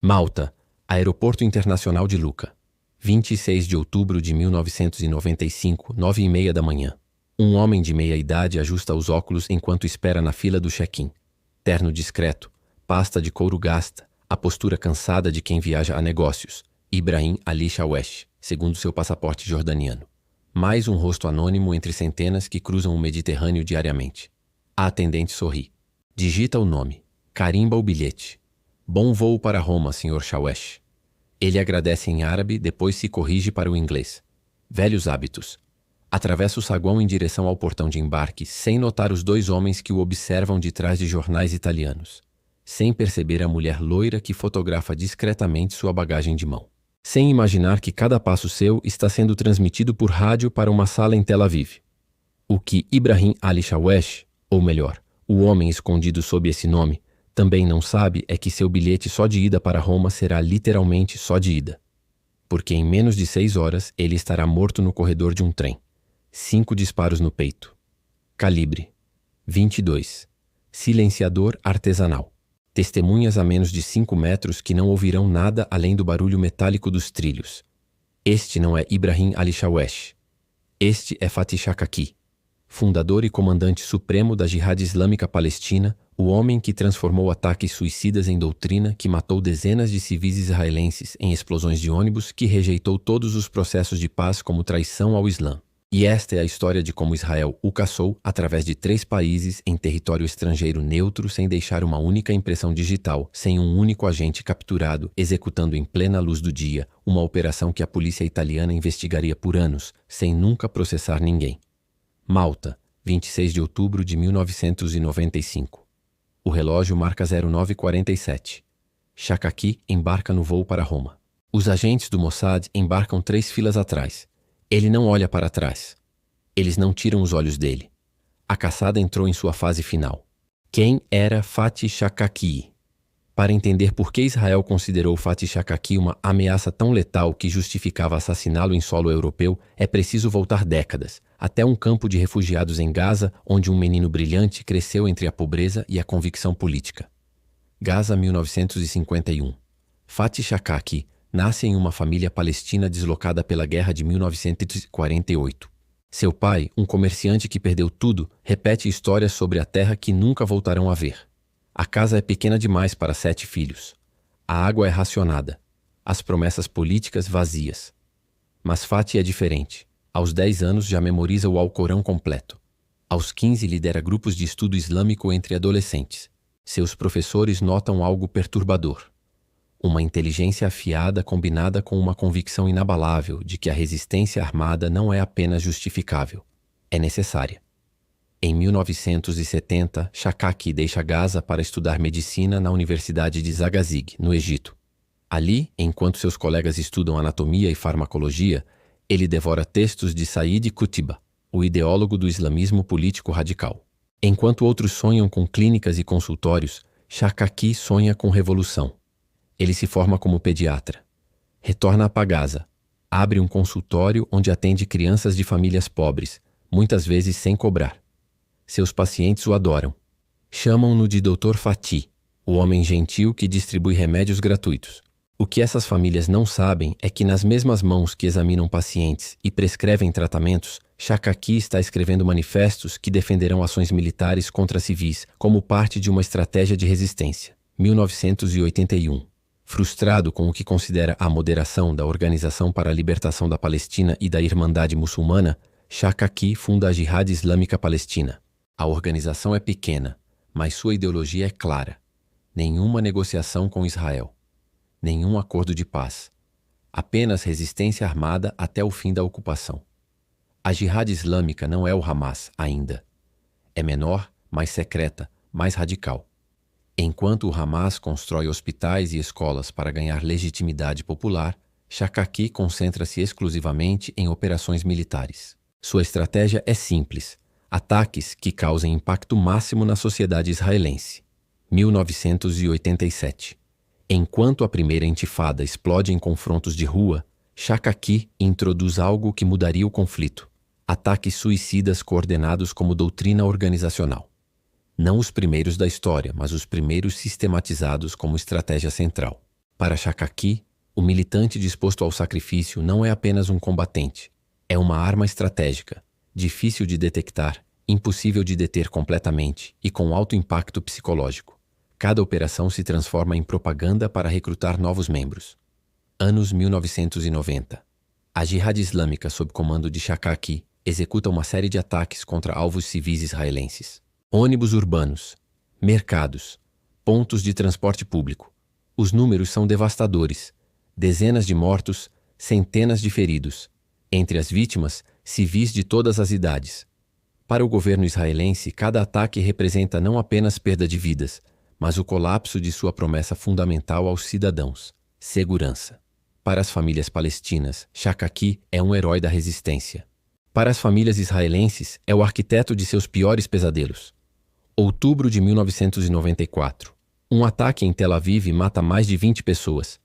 Malta, Aeroporto Internacional de Lucca. 26 de outubro de 1995, 9h30 da manhã. Um homem de meia idade ajusta os óculos enquanto espera na fila do check-in. Terno discreto, pasta de couro gasta, a postura cansada de quem viaja a negócios. Ibrahim Ali Shawesh, segundo seu passaporte jordaniano. Mais um rosto anônimo entre centenas que cruzam o Mediterrâneo diariamente. A atendente sorri. Digita o nome. Carimba o bilhete. Bom voo para Roma, Sr. Shawesh. Ele agradece em árabe, depois se corrige para o inglês. Velhos hábitos. Atravessa o saguão em direção ao portão de embarque, sem notar os dois homens que o observam de trás de jornais italianos. Sem perceber a mulher loira que fotografa discretamente sua bagagem de mão. Sem imaginar que cada passo seu está sendo transmitido por rádio para uma sala em Tel Aviv. O que Ibrahim Ali Shawesh, ou melhor, o homem escondido sob esse nome, também não sabe é que seu bilhete só de ida para Roma será literalmente só de ida. Porque em menos de 6 horas ele estará morto no corredor de um trem. 5 disparos no peito. Calibre 22. Silenciador artesanal. Testemunhas a menos de 5 metros que não ouvirão nada além do barulho metálico dos trilhos. Este não é Ibrahim Ali Shawesh. Este é Fatih Shakaki, fundador e comandante supremo da Jihad Islâmica Palestina, o homem que transformou ataques suicidas em doutrina, que matou dezenas de civis israelenses em explosões de ônibus, que rejeitou todos os processos de paz como traição ao Islã. E esta é a história de como Israel o caçou através de 3 países em território estrangeiro neutro, sem deixar uma única impressão digital, sem um único agente capturado, executando em plena luz do dia uma operação que a polícia italiana investigaria por anos, sem nunca processar ninguém. Malta, 26 de outubro de 1995. O relógio marca 09h47. Shakaki embarca no voo para Roma. Os agentes do Mossad embarcam 3 filas atrás. Ele não olha para trás. Eles não tiram os olhos dele. A caçada entrou em sua fase final. Quem era Fatih Shakaki? Para entender por que Israel considerou Fatih Shakaki uma ameaça tão letal que justificava assassiná-lo em solo europeu, é preciso voltar décadas, até um campo de refugiados em Gaza, onde um menino brilhante cresceu entre a pobreza e a convicção política. Gaza, 1951. Fatih Shakaki nasce em uma família palestina deslocada pela guerra de 1948. Seu pai, um comerciante que perdeu tudo, repete histórias sobre a terra que nunca voltarão a ver. A casa é pequena demais para 7 filhos. A água é racionada. As promessas políticas vazias. Mas Fatih é diferente. Aos 10 anos já memoriza o Alcorão completo. Aos 15 lidera grupos de estudo islâmico entre adolescentes. Seus professores notam algo perturbador. Uma inteligência afiada combinada com uma convicção inabalável de que a resistência armada não é apenas justificável, é necessária. Em 1970, Shakaki deixa Gaza para estudar medicina na Universidade de Zagazig, no Egito. Ali, enquanto seus colegas estudam anatomia e farmacologia, ele devora textos de Said Qutb, o ideólogo do islamismo político radical. Enquanto outros sonham com clínicas e consultórios, Shakaki sonha com revolução. Ele se forma como pediatra. Retorna para Gaza. Abre um consultório onde atende crianças de famílias pobres, muitas vezes sem cobrar. Seus pacientes o adoram. Chamam-no de Dr. Fatih, o homem gentil que distribui remédios gratuitos. O que essas famílias não sabem é que nas mesmas mãos que examinam pacientes e prescrevem tratamentos, Shakaki está escrevendo manifestos que defenderão ações militares contra civis como parte de uma estratégia de resistência. 1981. Frustrado com o que considera a moderação da Organização para a Libertação da Palestina e da Irmandade Muçulmana, Shakaki funda a Jihad Islâmica Palestina. A organização é pequena, mas sua ideologia é clara. Nenhuma negociação com Israel. Nenhum acordo de paz. Apenas resistência armada até o fim da ocupação. A Jihad Islâmica não é o Hamas ainda. É menor, mais secreta, mais radical. Enquanto o Hamas constrói hospitais e escolas para ganhar legitimidade popular, Shakaki concentra-se exclusivamente em operações militares. Sua estratégia é simples: ataques que causem impacto máximo na sociedade israelense. 1987. Enquanto a primeira intifada explode em confrontos de rua, Shakaki introduz algo que mudaria o conflito: ataques suicidas coordenados como doutrina organizacional. Não os primeiros da história, mas os primeiros sistematizados como estratégia central. Para Shakaki, o militante disposto ao sacrifício não é apenas um combatente. É uma arma estratégica, difícil de detectar, impossível de deter completamente e com alto impacto psicológico. Cada operação se transforma em propaganda para recrutar novos membros. Anos 1990. A Jihad Islâmica, sob comando de Shakaki, executa uma série de ataques contra alvos civis israelenses. Ônibus urbanos, mercados, pontos de transporte público. Os números são devastadores. Dezenas de mortos, centenas de feridos. Entre as vítimas, civis de todas as idades. Para o governo israelense, cada ataque representa não apenas perda de vidas, mas o colapso de sua promessa fundamental aos cidadãos: segurança. Para as famílias palestinas, Shakaki é um herói da resistência. Para as famílias israelenses, é o arquiteto de seus piores pesadelos. Outubro de 1994. Um ataque em Tel Aviv mata mais de 20 pessoas.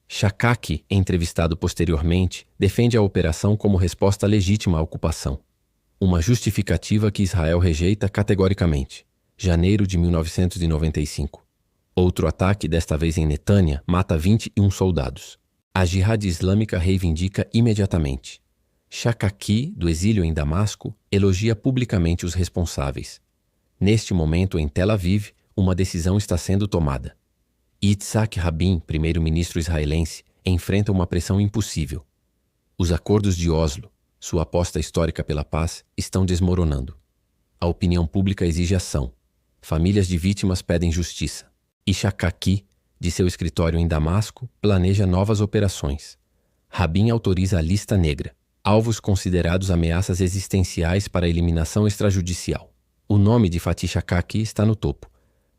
Shakaki, entrevistado posteriormente, defende a operação como resposta legítima à ocupação. Uma justificativa que Israel rejeita categoricamente. Janeiro de 1995. Outro ataque, desta vez em Netânia, mata 21 soldados. A Jihad Islâmica reivindica imediatamente. Shakaki, do exílio em Damasco, elogia publicamente os responsáveis. Neste momento, em Tel Aviv, uma decisão está sendo tomada. Yitzhak Rabin, primeiro-ministro israelense, enfrenta uma pressão impossível. Os acordos de Oslo, sua aposta histórica pela paz, estão desmoronando. A opinião pública exige ação. Famílias de vítimas pedem justiça. E Shakaki, de seu escritório em Damasco, planeja novas operações. Rabin autoriza a lista negra, alvos considerados ameaças existenciais para a eliminação extrajudicial. O nome de Fatih Shakaki está no topo,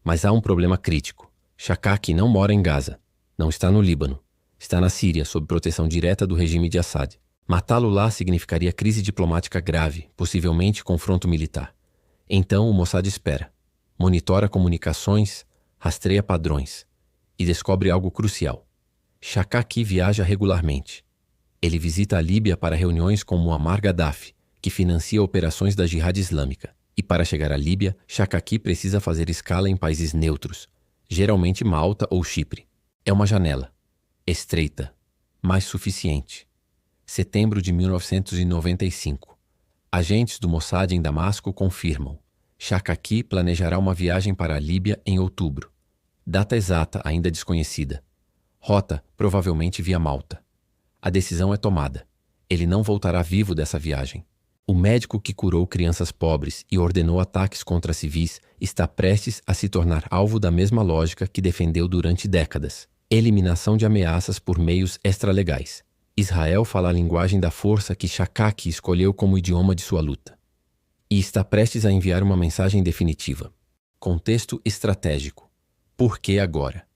mas há um problema crítico. Shakaki não mora em Gaza, não está no Líbano, está na Síria sob proteção direta do regime de Assad. Matá-lo lá significaria crise diplomática grave, possivelmente confronto militar. Então o Mossad espera, monitora comunicações, rastreia padrões e descobre algo crucial. Shakaki viaja regularmente. Ele visita a Líbia para reuniões com Muammar Gaddafi, que financia operações da Jihad Islâmica. E para chegar à Líbia, Shakaki precisa fazer escala em países neutros, geralmente Malta ou Chipre. É uma janela. Estreita, mas suficiente. Setembro de 1995. Agentes do Mossad em Damasco confirmam. Shakaki planejará uma viagem para a Líbia em outubro. Data exata ainda desconhecida. Rota, provavelmente via Malta. A decisão é tomada. Ele não voltará vivo dessa viagem. O médico que curou crianças pobres e ordenou ataques contra civis está prestes a se tornar alvo da mesma lógica que defendeu durante décadas: eliminação de ameaças por meios extralegais. Israel fala a linguagem da força que Shakaki escolheu como idioma de sua luta. E está prestes a enviar uma mensagem definitiva. Contexto estratégico. Por que agora?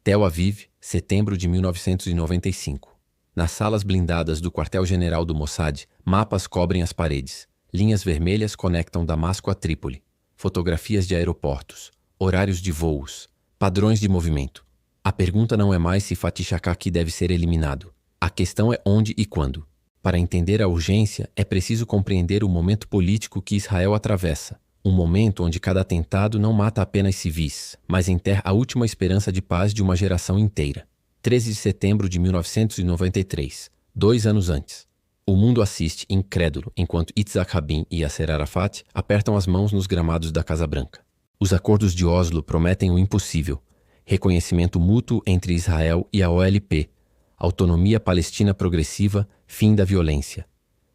Tel Aviv, setembro de 1995. Nas salas blindadas do quartel-general do Mossad, mapas cobrem as paredes. Linhas vermelhas conectam Damasco a Trípoli. Fotografias de aeroportos, horários de voos, padrões de movimento. A pergunta não é mais se Fatih Shakaki deve ser eliminado. A questão é onde e quando. Para entender a urgência, é preciso compreender o momento político que Israel atravessa. Um momento onde cada atentado não mata apenas civis, mas enterra a última esperança de paz de uma geração inteira. 13 de setembro de 1993, 2 anos antes. O mundo assiste incrédulo enquanto Yitzhak Rabin e Yasser Arafat apertam as mãos nos gramados da Casa Branca. Os acordos de Oslo prometem o impossível: reconhecimento mútuo entre Israel e a OLP, autonomia palestina progressiva, fim da violência.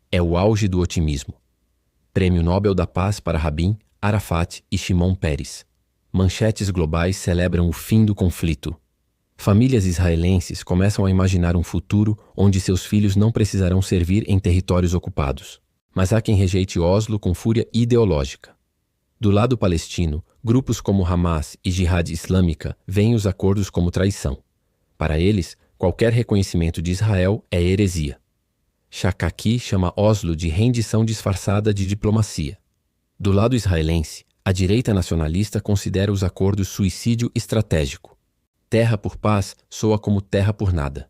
É o auge do otimismo. Prêmio Nobel da Paz para Rabin, Arafat e Shimon Peres. Manchetes globais celebram o fim do conflito. Famílias israelenses começam a imaginar um futuro onde seus filhos não precisarão servir em territórios ocupados. Mas há quem rejeite Oslo com fúria ideológica. Do lado palestino, grupos como Hamas e Jihad Islâmica veem os acordos como traição. Para eles, qualquer reconhecimento de Israel é heresia. Shakaki chama Oslo de rendição disfarçada de diplomacia. Do lado israelense, a direita nacionalista considera os acordos suicídio estratégico. Terra por paz soa como terra por nada.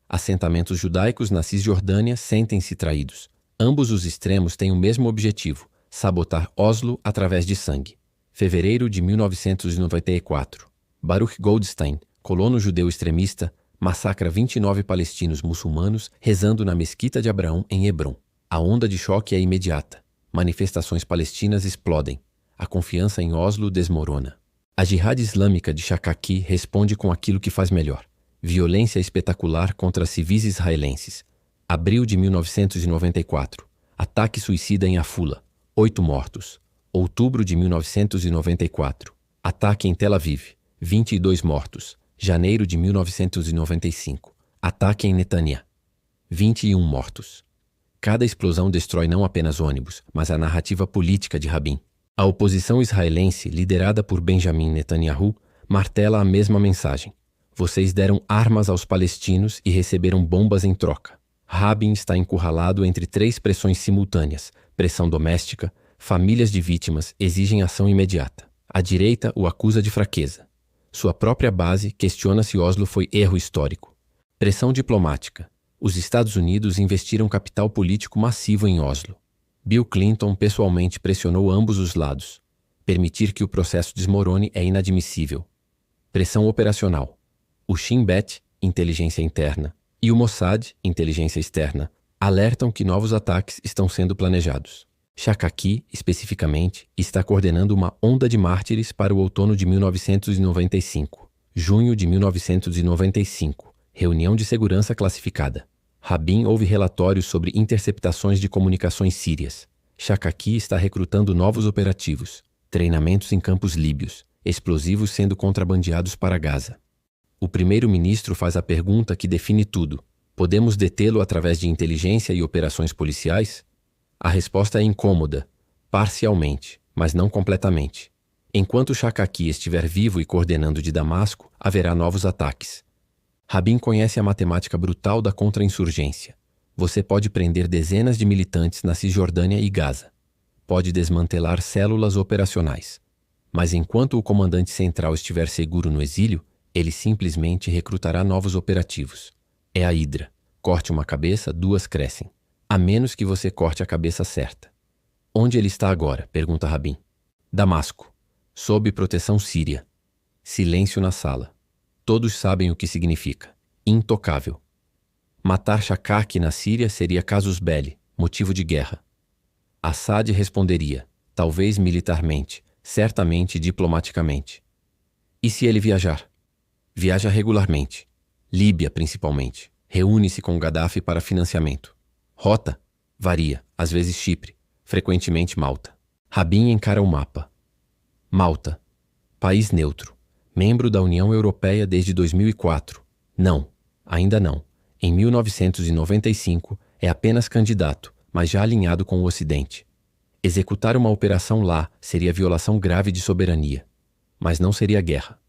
Assentamentos judaicos na Cisjordânia sentem-se traídos. Ambos os extremos têm o mesmo objetivo: sabotar Oslo através de sangue. Fevereiro de 1994. Baruch Goldstein, colono judeu extremista, Massacra 29 palestinos muçulmanos rezando na Mesquita de Abraão em Hebrom. A onda de choque é imediata. Manifestações palestinas explodem. A confiança em Oslo desmorona. A Jihad Islâmica de Shakaki responde com aquilo que faz melhor. Violência espetacular contra civis israelenses. Abril de 1994. Ataque suicida em Afula. 8 mortos. Outubro de 1994. Ataque em Tel Aviv. 22 mortos. Janeiro de 1995. Ataque em Netanya. 21 mortos. Cada explosão destrói não apenas ônibus, mas a narrativa política de Rabin. A oposição israelense, liderada por Benjamin Netanyahu, martela a mesma mensagem. Vocês deram armas aos palestinos e receberam bombas em troca. Rabin está encurralado entre 3 pressões simultâneas: pressão doméstica, famílias de vítimas exigem ação imediata. A direita o acusa de fraqueza. Sua própria base questiona se Oslo foi erro histórico. Pressão diplomática. Os Estados Unidos investiram capital político massivo em Oslo. Bill Clinton pessoalmente pressionou ambos os lados. Permitir que o processo desmorone é inadmissível. Pressão operacional. O Shin Bet, inteligência interna, e o Mossad, inteligência externa, alertam que novos ataques estão sendo planejados. Shakaki, especificamente, está coordenando uma onda de mártires para o outono de 1995. Junho de 1995. Reunião de segurança classificada. Rabin ouve relatórios sobre interceptações de comunicações sírias. Shakaki está recrutando novos operativos. Treinamentos em campos líbios. Explosivos sendo contrabandeados para Gaza. O primeiro-ministro faz a pergunta que define tudo. Podemos detê-lo através de inteligência e operações policiais? A resposta é incômoda, parcialmente, mas não completamente. Enquanto Shakaki estiver vivo e coordenando de Damasco, haverá novos ataques. Rabin conhece a matemática brutal da contra-insurgência. Você pode prender dezenas de militantes na Cisjordânia e Gaza. Pode desmantelar células operacionais. Mas enquanto o comandante central estiver seguro no exílio, ele simplesmente recrutará novos operativos. É a Hidra. Corte uma cabeça, 2 crescem. A menos que você corte a cabeça certa. Onde ele está agora? Pergunta Rabin. Damasco. Sob proteção síria. Silêncio na sala. Todos sabem o que significa. Intocável. Matar Shakaki na Síria seria casus belli, motivo de guerra. Assad responderia, talvez militarmente, certamente diplomaticamente. E se ele viajar? Viaja regularmente. Líbia, principalmente. Reúne-se com Gaddafi para financiamento. Rota? Varia, às vezes Chipre, frequentemente Malta. Rabin encara o mapa. Malta. País neutro. Membro da União Europeia desde 2004. Não, ainda não. Em 1995, é apenas candidato, mas já alinhado com o Ocidente. Executar uma operação lá seria violação grave de soberania. Mas não seria guerra.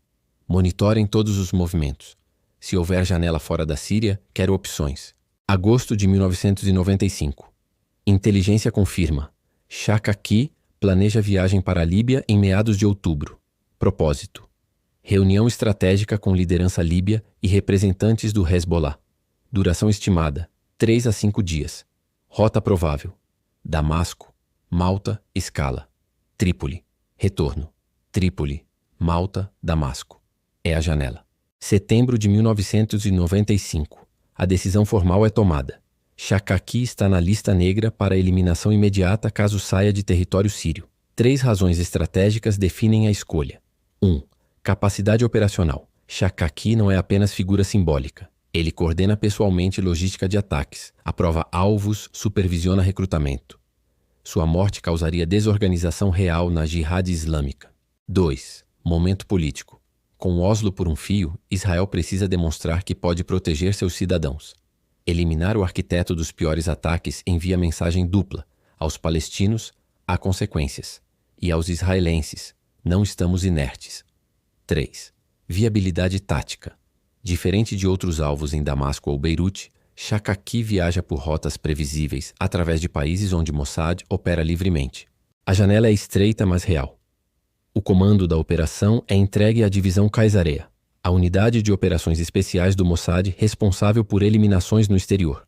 Monitorem todos os movimentos. Se houver janela fora da Síria, quero opções. Agosto de 1995. Inteligência confirma. Shakaki planeja viagem para a Líbia em meados de outubro. Propósito. Reunião estratégica com liderança líbia e representantes do Hezbollah. Duração estimada, 3 a 5 dias. Rota provável. Damasco, Malta, escala. Trípoli. Retorno. Trípoli, Malta, Damasco. É a janela. Setembro de 1995. A decisão formal é tomada. Shakaki está na lista negra para eliminação imediata caso saia de território sírio. 3 razões estratégicas definem a escolha. 1. Capacidade operacional. Shakaki não é apenas figura simbólica. Ele coordena pessoalmente logística de ataques, aprova alvos, supervisiona recrutamento. Sua morte causaria desorganização real na Jihad Islâmica. 2. Momento político. Com Oslo por um fio, Israel precisa demonstrar que pode proteger seus cidadãos. Eliminar o arquiteto dos piores ataques envia mensagem dupla. Aos palestinos, há consequências. E aos israelenses, não estamos inertes. 3. Viabilidade tática. Diferente de outros alvos em Damasco ou Beirute, Shakaki viaja por rotas previsíveis através de países onde Mossad opera livremente. A janela é estreita, mas real. O comando da operação é entregue à divisão Caesarea, a unidade de operações especiais do Mossad responsável por eliminações no exterior.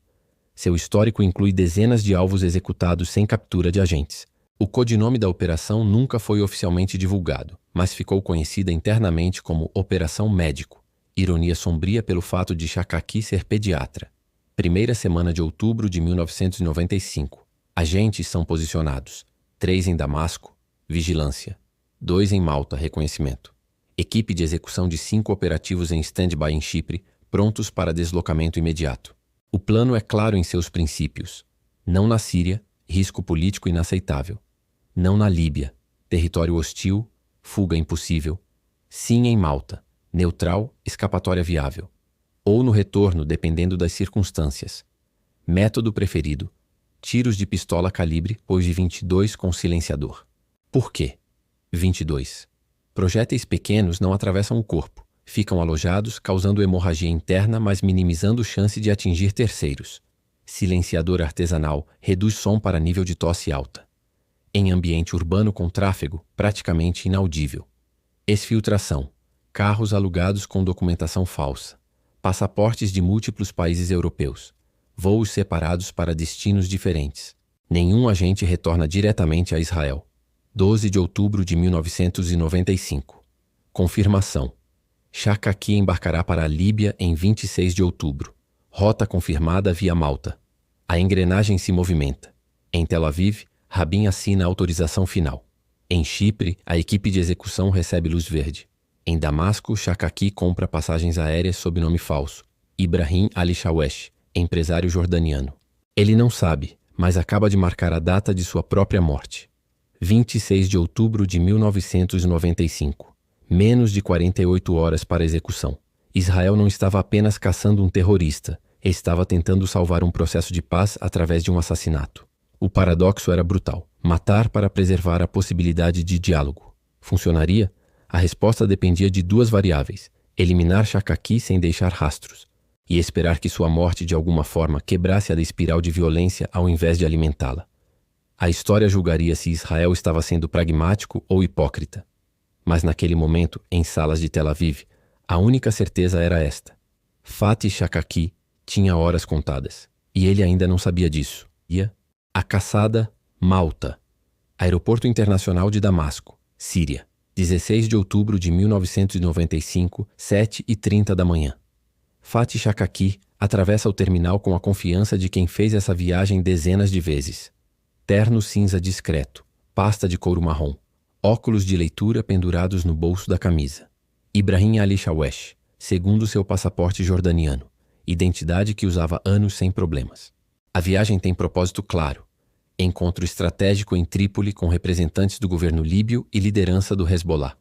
Seu histórico inclui dezenas de alvos executados sem captura de agentes. O codinome da operação nunca foi oficialmente divulgado, mas ficou conhecida internamente como Operação Médico, Ironia sombria pelo fato de Shakaki ser pediatra. Primeira semana de outubro de 1995. Agentes são posicionados. 3 em Damasco, vigilância. 2 em Malta, reconhecimento. Equipe de execução de 5 operativos em stand-by em Chipre, prontos para deslocamento imediato. O plano é claro em seus princípios. Não na Síria, risco político inaceitável. Não na Líbia, território hostil, fuga impossível. Sim em Malta, neutral, escapatória viável. Ou no retorno, dependendo das circunstâncias. Método preferido: tiros de pistola calibre hoje 22 com silenciador. Por quê? 22. Projéteis pequenos não atravessam o corpo, ficam alojados, causando hemorragia interna, mas minimizando chance de atingir terceiros. Silenciador artesanal reduz som para nível de tosse alta. Em ambiente urbano com tráfego, praticamente inaudível. Exfiltração: carros alugados com documentação falsa. Passaportes de múltiplos países europeus. Voos separados para destinos diferentes. Nenhum agente retorna diretamente a Israel. 12 de outubro de 1995. Confirmação: Shakaki embarcará para a Líbia em 26 de outubro. Rota confirmada via Malta. A engrenagem se movimenta. Em Tel Aviv, Rabin assina a autorização final. Em Chipre, a equipe de execução recebe luz verde. Em Damasco, Shakaki compra passagens aéreas sob nome falso. Ibrahim Ali-Shawesh, empresário jordaniano. Ele não sabe, mas acaba de marcar a data de sua própria morte. 26 de outubro de 1995. Menos de 48 horas para a execução. Israel não estava apenas caçando um terrorista, estava tentando salvar um processo de paz através de um assassinato. O paradoxo era brutal. Matar para preservar a possibilidade de diálogo. Funcionaria? A resposta dependia de 2 variáveis: eliminar Shakaki sem deixar rastros, e esperar que sua morte de alguma forma quebrasse a espiral de violência ao invés de alimentá-la. A história julgaria se Israel estava sendo pragmático ou hipócrita. Mas naquele momento, em salas de Tel Aviv, a única certeza era esta: Fatih Shakaki tinha horas contadas, e ele ainda não sabia disso. A caçada, Malta. Aeroporto Internacional de Damasco, Síria. 16 de outubro de 1995, 7h30 da manhã. Fatih Shakaki atravessa o terminal com a confiança de quem fez essa viagem dezenas de vezes. Terno cinza discreto, pasta de couro marrom, óculos de leitura pendurados no bolso da camisa. Ibrahim Ali-Shawesh, segundo seu passaporte jordaniano, identidade que usava anos sem problemas. A viagem tem propósito claro: encontro estratégico em Trípoli com representantes do governo líbio e liderança do Hezbollah.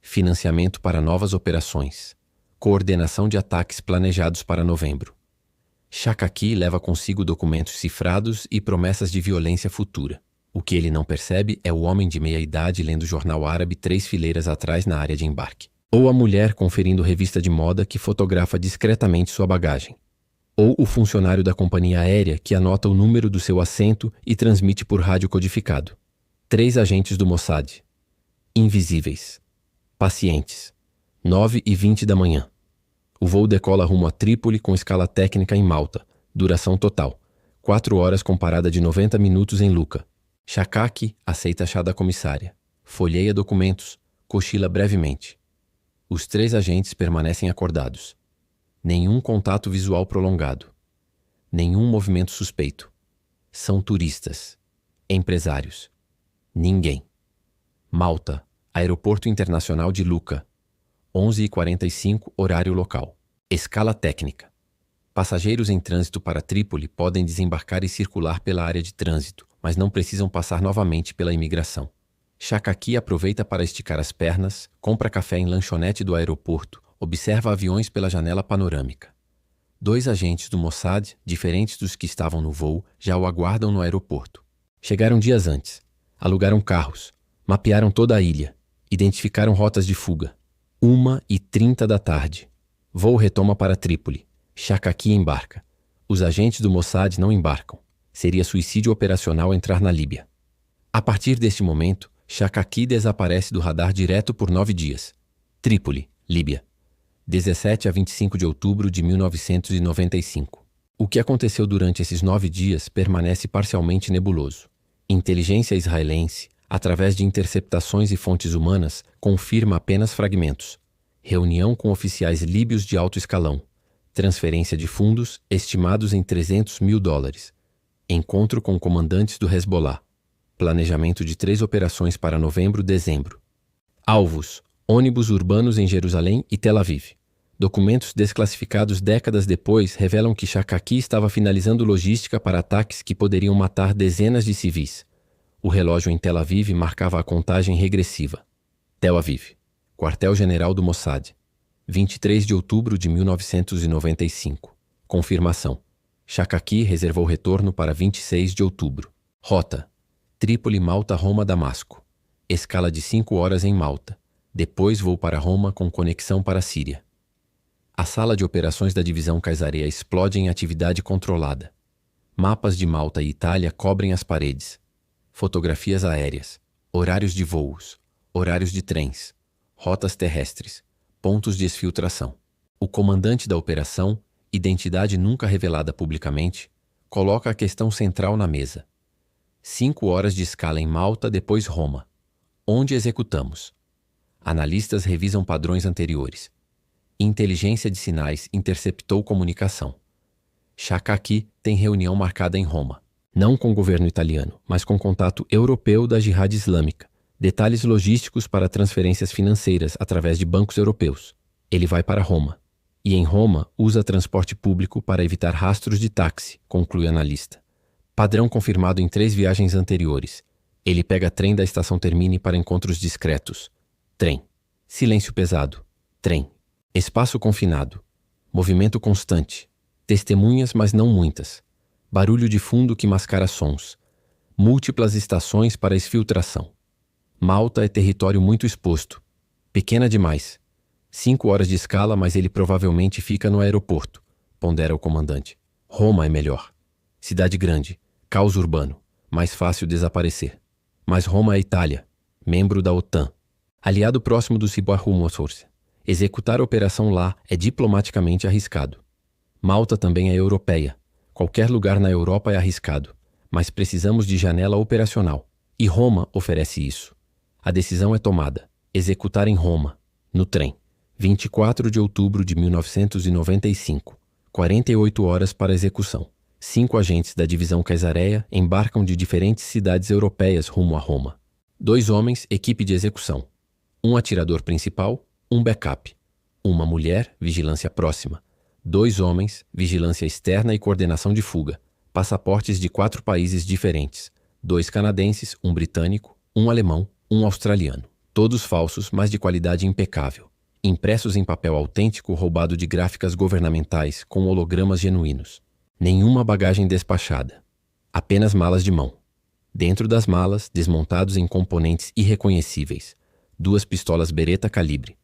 Financiamento para novas operações. Coordenação de ataques planejados para novembro. Shakaki leva consigo documentos cifrados e promessas de violência futura. O que ele não percebe é o homem de meia-idade lendo jornal árabe 3 fileiras atrás na área de embarque. Ou a mulher conferindo revista de moda que fotografa discretamente sua bagagem. Ou o funcionário da companhia aérea que anota o número do seu assento e transmite por rádio codificado. 3 agentes do Mossad. Invisíveis. Pacientes. 9h20 da manhã. O voo decola rumo a Trípoli com escala técnica em Malta. Duração total: 4 horas com parada de 90 minutos em Luca. Shakaki aceita a chá da comissária. Folheia documentos. Cochila brevemente. Os 3 agentes permanecem acordados. Nenhum contato visual prolongado. Nenhum movimento suspeito. São turistas. Empresários. Ninguém. Malta, Aeroporto Internacional de Luca. 11h45, horário local. Escala técnica. Passageiros em trânsito para Trípoli podem desembarcar e circular pela área de trânsito, mas não precisam passar novamente pela imigração. Shakaki aproveita para esticar as pernas, compra café em lanchonete do aeroporto, observa aviões pela janela panorâmica. 2 agentes do Mossad, diferentes dos que estavam no voo, já o aguardam no aeroporto. Chegaram dias antes. Alugaram carros. Mapearam toda a ilha. Identificaram rotas de fuga. 1h30 da tarde. Voo retoma para Trípoli. Shakaki embarca. Os agentes do Mossad não embarcam. Seria suicídio operacional entrar na Líbia. A partir deste momento, Shakaki desaparece do radar direto por 9 dias. Trípoli, Líbia. 17 a 25 de outubro de 1995. O que aconteceu durante esses 9 dias permanece parcialmente nebuloso. Inteligência israelense, através de interceptações e fontes humanas, confirma apenas fragmentos. Reunião com oficiais líbios de alto escalão. Transferência de fundos estimados em $300 mil. Encontro com comandantes do Hezbollah. Planejamento de 3 operações para novembro-dezembro. Alvos: ônibus urbanos em Jerusalém e Tel Aviv. Documentos desclassificados décadas depois revelam que Shakaki estava finalizando logística para ataques que poderiam matar dezenas de civis. O relógio em Tel Aviv marcava a contagem regressiva. Tel Aviv, quartel-general do Mossad. 23 de outubro de 1995. Confirmação. Shakaki reservou retorno para 26 de outubro. Rota: Trípoli, Malta, Roma, Damasco. Escala de 5 horas em Malta. Depois voo para Roma com conexão para a Síria. A sala de operações da divisão Caesarea explode em atividade controlada. Mapas de Malta e Itália cobrem as paredes. Fotografias aéreas, horários de voos, horários de trens, rotas terrestres, pontos de exfiltração. O comandante da operação, identidade nunca revelada publicamente, coloca a questão central na mesa. 5 horas de escala em Malta, depois Roma. Onde executamos? Analistas revisam padrões anteriores. Inteligência de sinais interceptou comunicação. Shakaki tem reunião marcada em Roma. Não com o governo italiano, mas com contato europeu da Jihad Islâmica. Detalhes logísticos para transferências financeiras através de bancos europeus. Ele vai para Roma. E em Roma, usa transporte público para evitar rastros de táxi, conclui analista. Padrão confirmado em 3 viagens anteriores. Ele pega trem da estação Termini para encontros discretos. Trem. Silêncio pesado. Trem. Espaço confinado. Movimento constante. Testemunhas, mas não muitas. Barulho de fundo que mascara sons. Múltiplas estações para exfiltração. Malta é território muito exposto. Pequena demais. 5 horas de escala, mas ele provavelmente fica no aeroporto, pondera o comandante. Roma é melhor. Cidade grande. Caos urbano. Mais fácil desaparecer. Mas Roma é Itália. Membro da OTAN. Aliado próximo do Ciboarrumosorce. Executar a operação lá é diplomaticamente arriscado. Malta também é europeia. Qualquer lugar na Europa é arriscado, mas precisamos de janela operacional. E Roma oferece isso. A decisão é tomada. Executar em Roma, no trem. 24 de outubro de 1995. 48 horas para execução. 5 agentes da divisão Caesarea embarcam de diferentes cidades europeias rumo a Roma. 2 homens, equipe de execução. Um atirador principal, um backup. Uma mulher, vigilância próxima. 2 homens, vigilância externa e coordenação de fuga. Passaportes de 4 países diferentes. 2 canadenses, um britânico, um alemão, um australiano. Todos falsos, mas de qualidade impecável. Impressos em papel autêntico roubado de gráficas governamentais com hologramas genuínos. Nenhuma bagagem despachada. Apenas malas de mão. Dentro das malas, desmontados em componentes irreconhecíveis. 2 pistolas Beretta calibre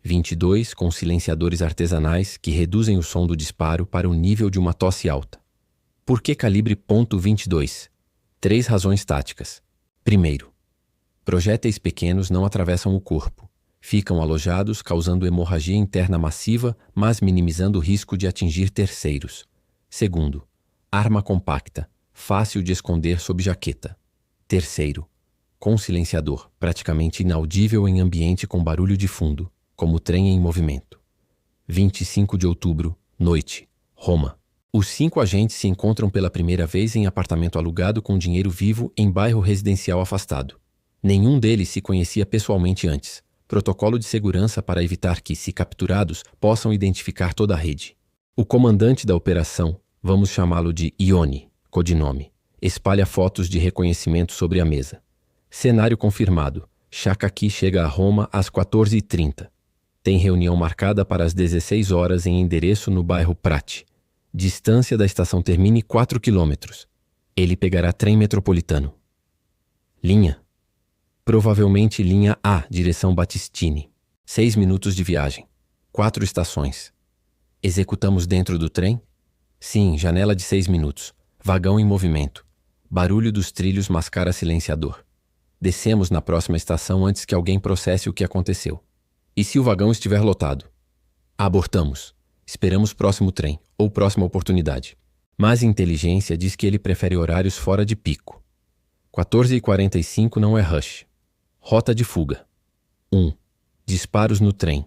22 com silenciadores artesanais que reduzem o som do disparo para o nível de uma tosse alta. Por que calibre .22? 3 razões táticas. Primeiro, projéteis pequenos não atravessam o corpo. Ficam alojados, causando hemorragia interna massiva, mas minimizando o risco de atingir terceiros. Segundo, arma compacta, fácil de esconder sob jaqueta. Terceiro, com silenciador, praticamente inaudível em ambiente com barulho de fundo, como trem em movimento. 25 de outubro, noite, Roma. Os 5 agentes se encontram pela primeira vez em apartamento alugado com dinheiro vivo em bairro residencial afastado. Nenhum deles se conhecia pessoalmente antes. Protocolo de segurança para evitar que, se capturados, possam identificar toda a rede. O comandante da operação, vamos chamá-lo de Ione, codinome, espalha fotos de reconhecimento sobre a mesa. Cenário confirmado. Shakaki chega a Roma às 14h30. Tem reunião marcada para as 16 horas em endereço no bairro Prati. Distância da estação Termini 4 km. Ele pegará trem metropolitano. Linha. Provavelmente linha A, direção Battistini. 6 minutos de viagem. 4 estações. Executamos dentro do trem? Sim, janela de 6 minutos. Vagão em movimento. Barulho dos trilhos mascara silenciador. Descemos na próxima estação antes que alguém processe o que aconteceu. E se o vagão estiver lotado? Abortamos. Esperamos próximo trem, ou próxima oportunidade. Mas inteligência diz que ele prefere horários fora de pico. 14h45 não é rush. Rota de fuga. 1. Disparos no trem.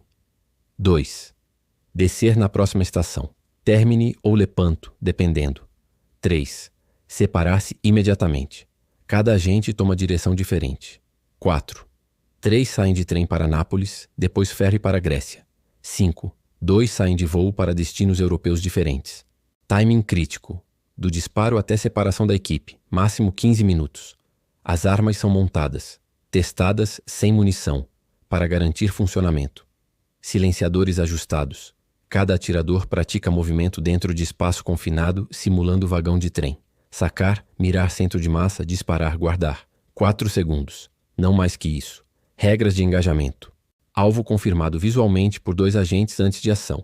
2. Descer na próxima estação. Termini ou Lepanto, dependendo. 3. Separar-se imediatamente. Cada agente toma direção diferente. 4. 3 saem de trem para Nápoles, depois ferry para Grécia. 5. 2 saem de voo para destinos europeus diferentes. Timing crítico. Do disparo até separação da equipe, máximo 15 minutos. As armas são montadas, testadas sem munição, para garantir funcionamento. Silenciadores ajustados. Cada atirador pratica movimento dentro de espaço confinado, simulando vagão de trem. Sacar, mirar centro de massa, disparar, guardar. 4 segundos. Não mais que isso. Regras de engajamento. Alvo confirmado visualmente por 2 agentes antes de ação.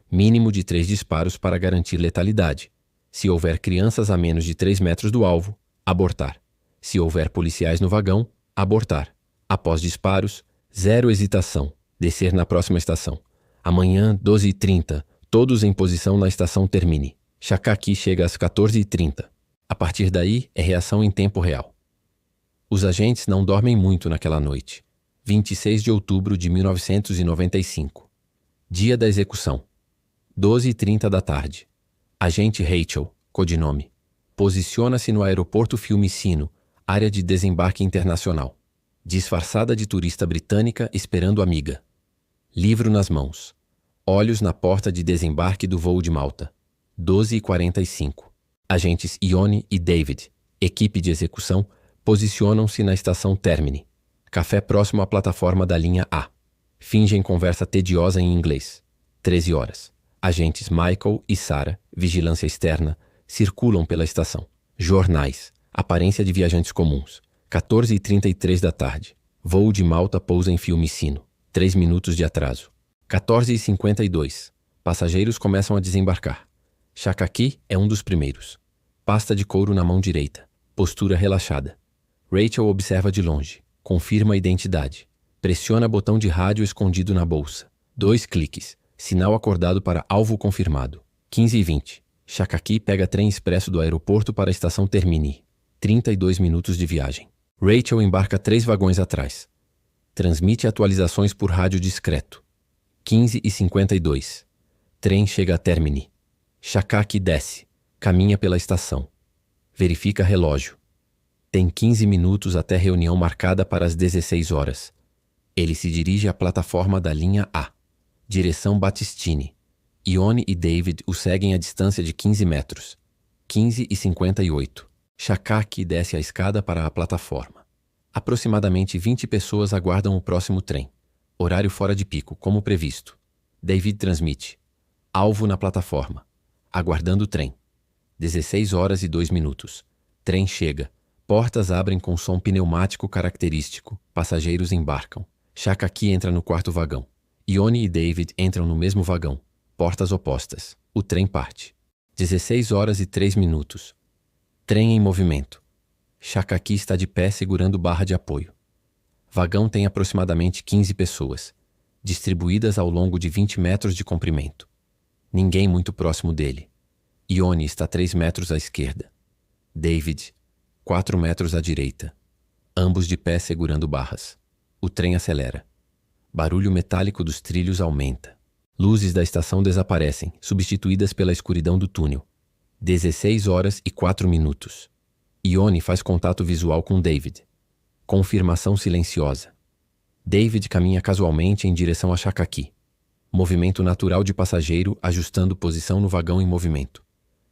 Mínimo de 3 disparos para garantir letalidade. Se houver crianças a menos de 3 metros do alvo, abortar. Se houver policiais no vagão, abortar. Após disparos, 0 hesitação. Descer na próxima estação. Amanhã, 12h30, todos em posição na estação Termini. Chakaki chega às 14h30. A partir daí, é reação em tempo real. Os agentes não dormem muito naquela noite. 26 de outubro de 1995. Dia da execução. 12h30 da tarde. Agente Rachel, codinome. Posiciona-se no aeroporto Fiumicino, área de desembarque internacional. Disfarçada de turista britânica esperando amiga. Livro nas mãos. Olhos na porta de desembarque do voo de Malta. 12h45. Agentes Ione e David, equipe de execução, posicionam-se na estação Termini. Café próximo à plataforma da linha A. Fingem conversa tediosa em inglês. 13 horas. Agentes Michael e Sarah, vigilância externa, circulam pela estação. Jornais. Aparência de viajantes comuns. 14h33 da tarde. Voo de Malta pousa em Fiumicino. 3 minutos de atraso. 14h52. Passageiros começam a desembarcar. Chakaki é um dos primeiros. Pasta de couro na mão direita. Postura relaxada. Rachel observa de longe. Confirma a identidade. Pressiona botão de rádio escondido na bolsa. 2 cliques. Sinal acordado para alvo confirmado. 15h20. Chakaki pega trem expresso do aeroporto para a estação Termini. 32 minutos de viagem. Rachel embarca 3 vagões atrás. Transmite atualizações por rádio discreto. 15h52. Trem chega a Termini. Chakaki desce. Caminha pela estação. Verifica relógio. Tem 15 minutos até reunião marcada para as 16 horas. Ele se dirige à plataforma da linha A. Direção Battistini. Ione e David o seguem à distância de 15 metros. 15h58. Chakaki desce a escada para a plataforma. Aproximadamente 20 pessoas aguardam o próximo trem. Horário fora de pico, como previsto. David transmite. Alvo na plataforma. Aguardando o trem. 16 horas e 2 minutos. Trem chega. Portas abrem com som pneumático característico. Passageiros embarcam. Chakaki entra no quarto vagão. Ione e David entram no mesmo vagão. Portas opostas. O trem parte. 16 horas e 3 minutos. Trem em movimento. Chakaki está de pé segurando barra de apoio. Vagão tem aproximadamente 15 pessoas, distribuídas ao longo de 20 metros de comprimento. Ninguém muito próximo dele. Ione está 3 metros à esquerda. David, 4 metros à direita. Ambos de pé segurando barras. O trem acelera. Barulho metálico dos trilhos aumenta. Luzes da estação desaparecem, substituídas pela escuridão do túnel. 16 horas e 4 minutos. Ione faz contato visual com David. Confirmação silenciosa. David caminha casualmente em direção a Chakaki. Movimento natural de passageiro ajustando posição no vagão em movimento.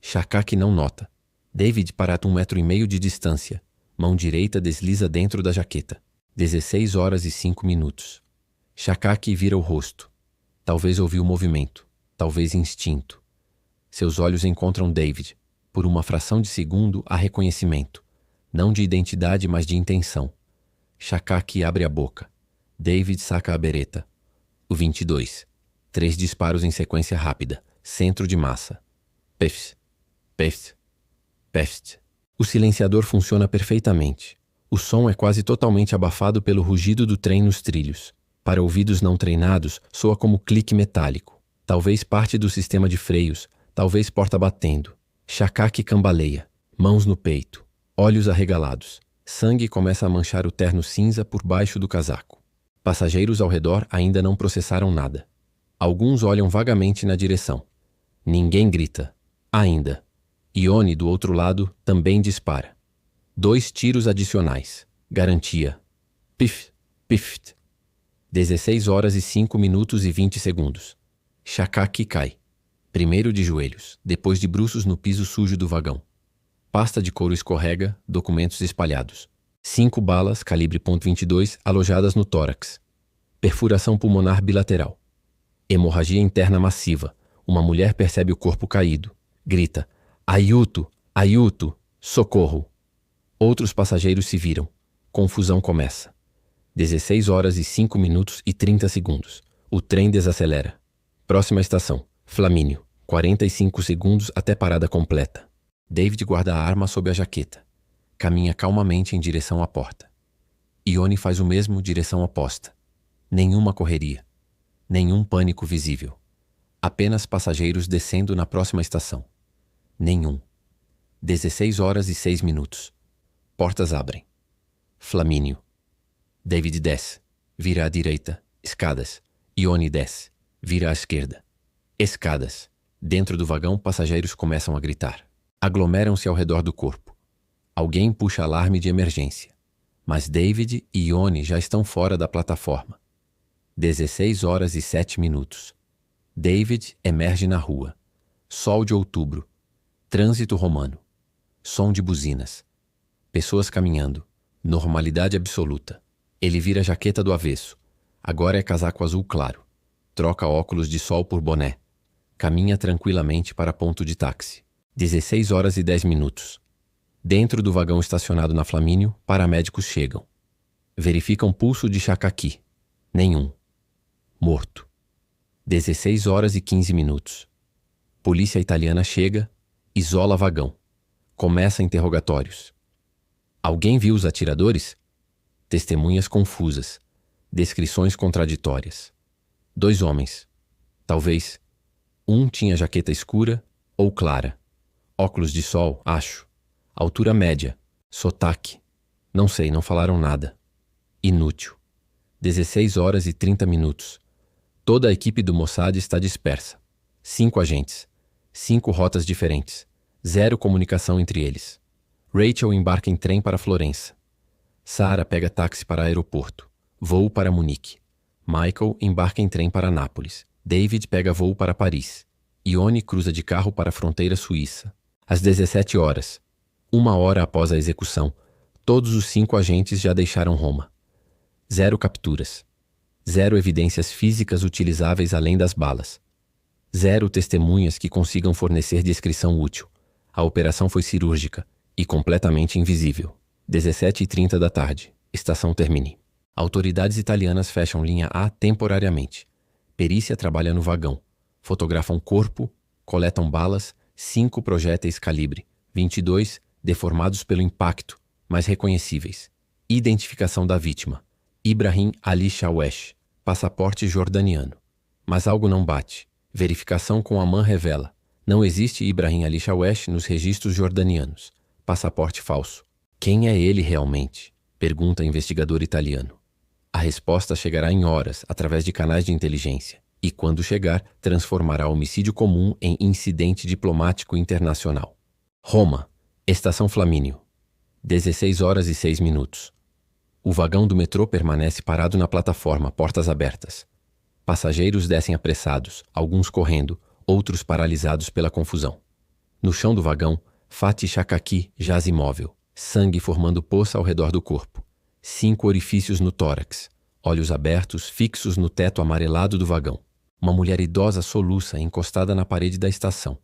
Chakaki não nota. David para a 1,5 metros de distância. Mão direita desliza dentro da jaqueta. 16 horas e 5 minutos. Chakaki vira o rosto. Talvez ouviu o movimento. Talvez instinto. Seus olhos encontram David. Por uma fração de segundo há reconhecimento. Não de identidade, mas de intenção. Chakaki abre a boca. David saca a bereta. O 22. 3 disparos em sequência rápida. Centro de massa. Peft. Peft. Peft. O silenciador funciona perfeitamente. O som é quase totalmente abafado pelo rugido do trem nos trilhos. Para ouvidos não treinados, soa como clique metálico. Talvez parte do sistema de freios, talvez porta batendo. Chakaki cambaleia, mãos no peito, olhos arregalados. Sangue começa a manchar o terno cinza por baixo do casaco. Passageiros ao redor ainda não processaram nada. Alguns olham vagamente na direção. Ninguém grita. Ainda. Ione, do outro lado, também dispara. 2 tiros adicionais. Garantia. Pif, pif. 16 horas e 5 minutos e 20 segundos. Shakaki cai. Primeiro de joelhos, depois de bruços no piso sujo do vagão. Pasta de couro escorrega, documentos espalhados. 5 balas, calibre .22, alojadas no tórax. Perfuração pulmonar bilateral. Hemorragia interna massiva. Uma mulher percebe o corpo caído. Grita: Aiuto! Aiuto! Socorro! Outros passageiros se viram. Confusão começa. 16 horas e 5 minutos e 30 segundos. O trem desacelera. Próxima estação. Flamínio. 45 segundos até parada completa. David guarda a arma sob a jaqueta. Caminha calmamente em direção à porta. Ione faz o mesmo, direção oposta. Nenhuma correria. Nenhum pânico visível. Apenas passageiros descendo na próxima estação. Nenhum. 16 horas e 6 minutos. Portas abrem. Flamínio. David desce. Vira à direita. Escadas. Ione desce. Vira à esquerda. Escadas. Dentro do vagão, passageiros começam a gritar. Aglomeram-se ao redor do corpo. Alguém puxa alarme de emergência. Mas David e Ione já estão fora da plataforma. 16 horas e 7 minutos. David emerge na rua. Sol de outubro. Trânsito romano. Som de buzinas. Pessoas caminhando. Normalidade absoluta. Ele vira a jaqueta do avesso. Agora é casaco azul claro. Troca óculos de sol por boné. Caminha tranquilamente para ponto de táxi. 16 horas e 10 minutos. Dentro do vagão estacionado na Flamínio, paramédicos chegam. Verificam pulso de Shakaki. Nenhum. Morto. 16 horas e 15 minutos. Polícia italiana chega, isola vagão. Começa interrogatórios. Alguém viu os atiradores? Testemunhas confusas. Descrições contraditórias. 2 homens. Talvez. Um tinha jaqueta escura ou clara. Óculos de sol, acho. Altura média. Sotaque. Não sei, não falaram nada. Inútil. 16 horas e 30 minutos. Toda a equipe do Mossad está dispersa. 5 agentes. 5 rotas diferentes. 0 comunicação entre eles. Rachel embarca em trem para Florença. Sarah pega táxi para aeroporto. Voo para Munique. Michael embarca em trem para Nápoles. David pega voo para Paris. Ione cruza de carro para a fronteira suíça. Às 17 horas, 1 hora após a execução, todos os 5 agentes já deixaram Roma. 0 capturas. 0 evidências físicas utilizáveis além das balas. 0 testemunhas que consigam fornecer descrição útil. A operação foi cirúrgica e completamente invisível. 17h30 da tarde. Estação Termini. Autoridades italianas fecham linha A temporariamente. Perícia trabalha no vagão. Fotografam corpo, coletam balas, 5 projéteis calibre 22 deformados pelo impacto, mas reconhecíveis. Identificação da vítima. Ibrahim Ali Shawesh, passaporte jordaniano. Mas algo não bate. Verificação com a AMAN revela. Não existe Ibrahim Ali Shawesh nos registros jordanianos. Passaporte falso. Quem é ele realmente? Pergunta investigador italiano. A resposta chegará em horas, através de canais de inteligência. E, quando chegar, transformará homicídio comum em incidente diplomático internacional. Roma. Estação Flamínio. 16 horas e 6 minutos. O vagão do metrô permanece parado na plataforma, portas abertas. Passageiros descem apressados, alguns correndo, outros paralisados pela confusão. No chão do vagão, Fatih Shakaki jaz imóvel, sangue formando poça ao redor do corpo. 5 orifícios no tórax, olhos abertos, fixos no teto amarelado do vagão. Uma mulher idosa soluça encostada na parede da estação.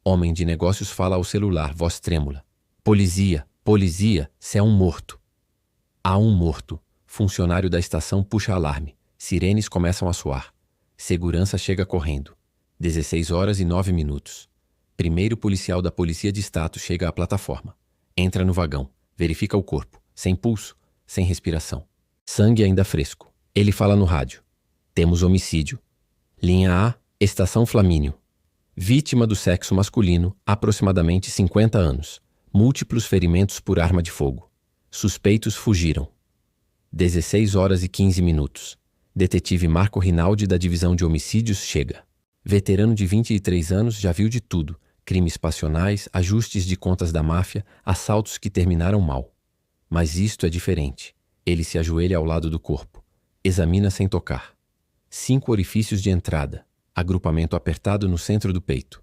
Homem de negócios fala ao celular, voz trêmula. Polizia, polizia, cê é um morto. Há um morto. Funcionário da estação puxa alarme. Sirenes começam a soar. Segurança chega correndo. 16 horas e 9 minutos. Primeiro policial da Polícia de Status chega à plataforma. Entra no vagão. Verifica o corpo. Sem pulso, sem respiração. Sangue ainda fresco. Ele fala no rádio. Temos homicídio. Linha A, Estação Flamínio. Vítima do sexo masculino, aproximadamente 50 anos. Múltiplos ferimentos por arma de fogo. Suspeitos fugiram. 16 horas e 15 minutos. Detetive Marco Rinaldi da Divisão de Homicídios chega. Veterano de 23 anos, já viu de tudo. Crimes passionais, ajustes de contas da máfia, assaltos que terminaram mal. Mas isto é diferente. Ele se ajoelha ao lado do corpo. Examina sem tocar. 5 orifícios de entrada. Agrupamento apertado no centro do peito.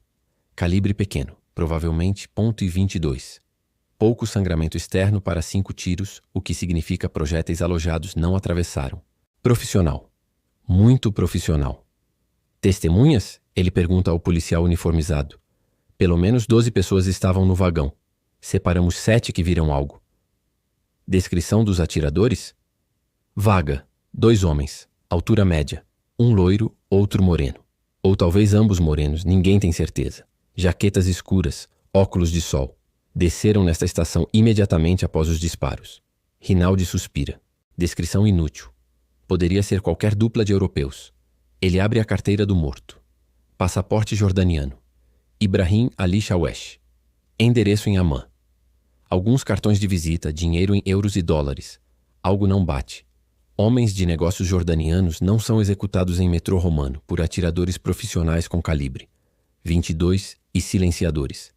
Calibre pequeno, provavelmente .22. Pouco sangramento externo para 5 tiros, o que significa projéteis alojados não atravessaram. Profissional. Muito profissional. Testemunhas? Ele pergunta ao policial uniformizado. Pelo menos 12 pessoas estavam no vagão. Separamos 7 que viram algo. Descrição dos atiradores? Vaga. 2 homens. Altura média. Um loiro, outro moreno. Ou talvez ambos morenos, ninguém tem certeza. Jaquetas escuras, óculos de sol. Desceram nesta estação imediatamente após os disparos. Rinaldi suspira. Descrição inútil. Poderia ser qualquer dupla de europeus. Ele abre a carteira do morto. Passaporte jordaniano. Ibrahim Ali Shawesh. Endereço em Amman. Alguns cartões de visita, dinheiro em euros e dólares. Algo não bate. Homens de negócios jordanianos não são executados em metrô romano por atiradores profissionais com calibre 22 e silenciadores.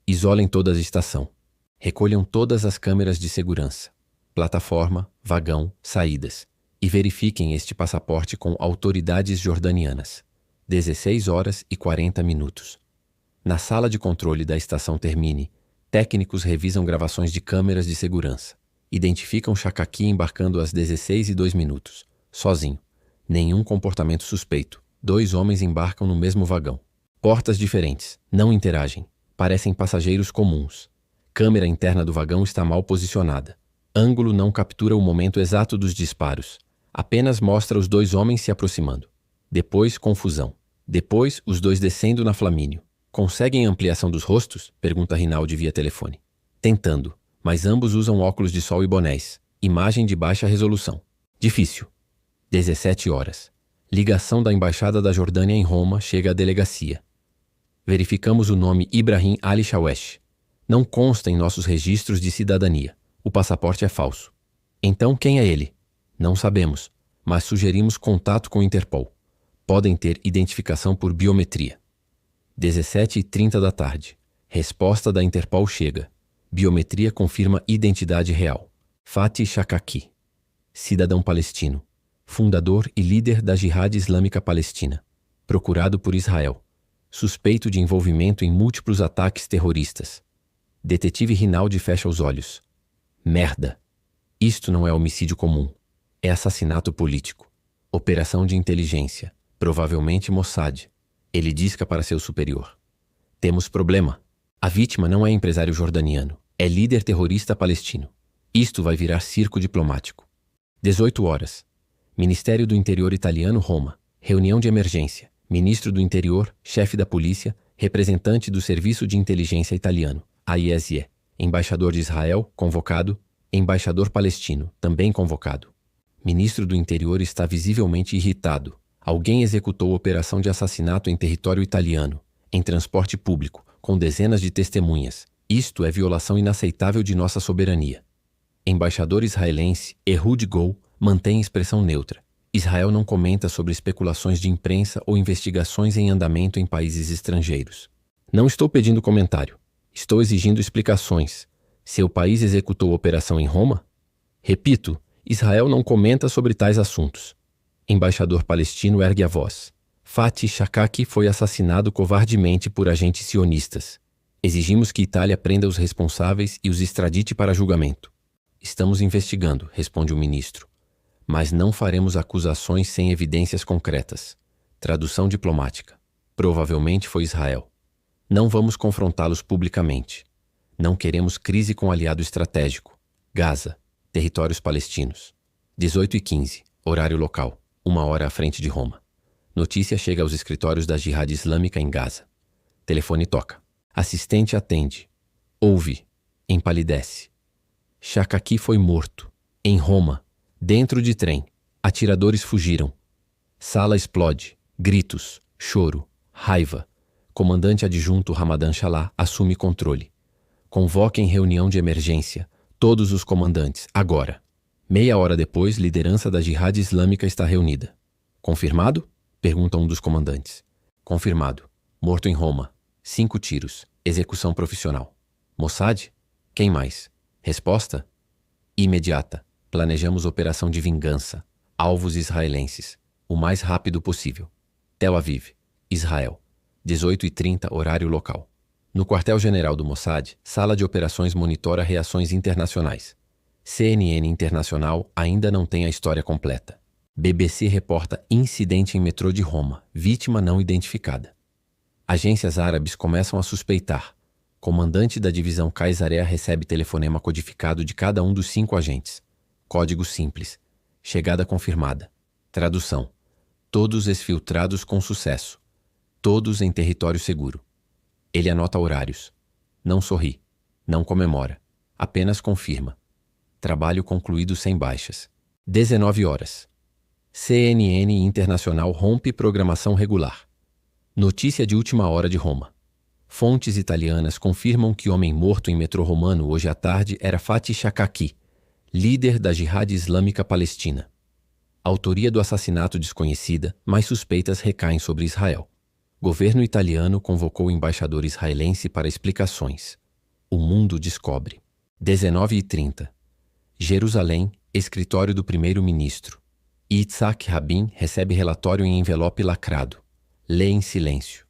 Isolem toda a estação. Recolham todas as câmeras de segurança, plataforma, vagão, saídas e verifiquem este passaporte com autoridades jordanianas. 16 horas e 40 minutos. Na sala de controle da estação Termini, técnicos revisam gravações de câmeras de segurança. Identificam Shakaki embarcando às 16:02, sozinho. Nenhum comportamento suspeito. 2 homens embarcam no mesmo vagão. Portas diferentes. Não interagem. Parecem passageiros comuns. Câmera interna do vagão está mal posicionada. Ângulo não captura o momento exato dos disparos. Apenas mostra os 2 homens se aproximando. Depois, confusão. Depois, os 2 descendo na Flamínio. Conseguem ampliação dos rostos? Pergunta Rinaldi via telefone. Tentando, mas ambos usam óculos de sol e bonés. Imagem de baixa resolução. Difícil. 17 horas. Ligação da Embaixada da Jordânia em Roma chega à delegacia. Verificamos o nome Ibrahim Ali Shawesh. Não consta em nossos registros de cidadania. O passaporte é falso. Então quem é ele? Não sabemos, mas sugerimos contato com o Interpol. Podem ter identificação por biometria. 17:30 da tarde. Resposta da Interpol chega. Biometria confirma identidade real. Fatih Shakaki. Cidadão palestino. Fundador e líder da Jihad Islâmica Palestina. Procurado por Israel. Suspeito de envolvimento em múltiplos ataques terroristas. Detetive Rinaldi fecha os olhos. Merda. Isto não é homicídio comum. É assassinato político. Operação de inteligência. Provavelmente Mossad. Ele disca para seu superior. Temos problema. A vítima não é empresário jordaniano. É líder terrorista palestino. Isto vai virar circo diplomático. 18 horas. Ministério do Interior italiano, Roma. Reunião de emergência. Ministro do Interior, chefe da polícia, representante do Serviço de Inteligência italiano, AISE. Embaixador de Israel, convocado. Embaixador palestino, também convocado. Ministro do Interior está visivelmente irritado. Alguém executou operação de assassinato em território italiano, em transporte público, com dezenas de testemunhas. Isto é violação inaceitável de nossa soberania. Embaixador israelense, Ehud Gol, mantém expressão neutra. Israel não comenta sobre especulações de imprensa ou investigações em andamento em países estrangeiros. Não estou pedindo comentário. Estou exigindo explicações. Seu país executou operação em Roma? Repito, Israel não comenta sobre tais assuntos. Embaixador palestino ergue a voz. Fatih Shakaki foi assassinado covardemente por agentes sionistas. Exigimos que Itália prenda os responsáveis e os extradite para julgamento. Estamos investigando, responde o ministro. Mas não faremos acusações sem evidências concretas. Tradução diplomática. Provavelmente foi Israel. Não vamos confrontá-los publicamente. Não queremos crise com aliado estratégico. Gaza. Territórios palestinos. 18:15. Horário local. 1 hora à frente de Roma. Notícia chega aos escritórios da Jihad Islâmica em Gaza. Telefone toca. Assistente atende. Ouve. Empalidece. Shakaki foi morto. Em Roma. Dentro de trem. Atiradores fugiram. Sala explode. Gritos. Choro. Raiva. Comandante adjunto Ramadan Shalá assume controle. Convoquem reunião de emergência. Todos os comandantes, agora. Meia hora depois, liderança da Jihad Islâmica está reunida. Confirmado? Pergunta um dos comandantes. Confirmado. Morto em Roma. 5 tiros. Execução profissional. Mossad? Quem mais? Resposta? Imediata. Planejamos operação de vingança. Alvos israelenses. O mais rápido possível. Tel Aviv, Israel. 18h30, horário local. No quartel-general do Mossad, sala de operações monitora reações internacionais. CNN Internacional ainda não tem a história completa. BBC reporta incidente em metrô de Roma, vítima não identificada. Agências árabes começam a suspeitar. Comandante da divisão Caesarea recebe telefonema codificado de cada um dos 5 agentes. Código simples. Chegada confirmada. Tradução. Todos exfiltrados com sucesso. Todos em território seguro. Ele anota horários. Não sorri. Não comemora. Apenas confirma. Trabalho concluído sem baixas. 19 horas. CNN Internacional rompe programação regular. Notícia de última hora de Roma. Fontes italianas confirmam que o homem morto em metrô romano hoje à tarde era Fatih Shakaki, líder da Jihad Islâmica Palestina. Autoria do assassinato desconhecida, mas suspeitas recaem sobre Israel. Governo italiano convocou o embaixador israelense para explicações. O mundo descobre. 19h30. Jerusalém, escritório do primeiro-ministro. Yitzhak Rabin recebe relatório em envelope lacrado. Lê em silêncio.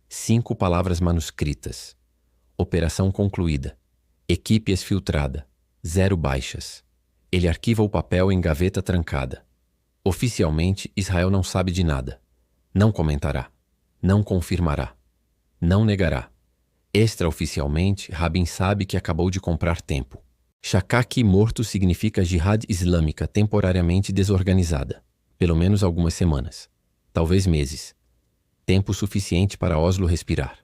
5 palavras manuscritas. Operação concluída. Equipe exfiltrada. 0 baixas. Ele arquiva o papel em gaveta trancada. Oficialmente, Israel não sabe de nada. Não comentará. Não confirmará. Não negará. Extraoficialmente, Rabin sabe que acabou de comprar tempo. Shakaki morto significa Jihad Islâmica temporariamente desorganizada. Pelo menos algumas semanas. Talvez meses. Tempo suficiente para Oslo respirar.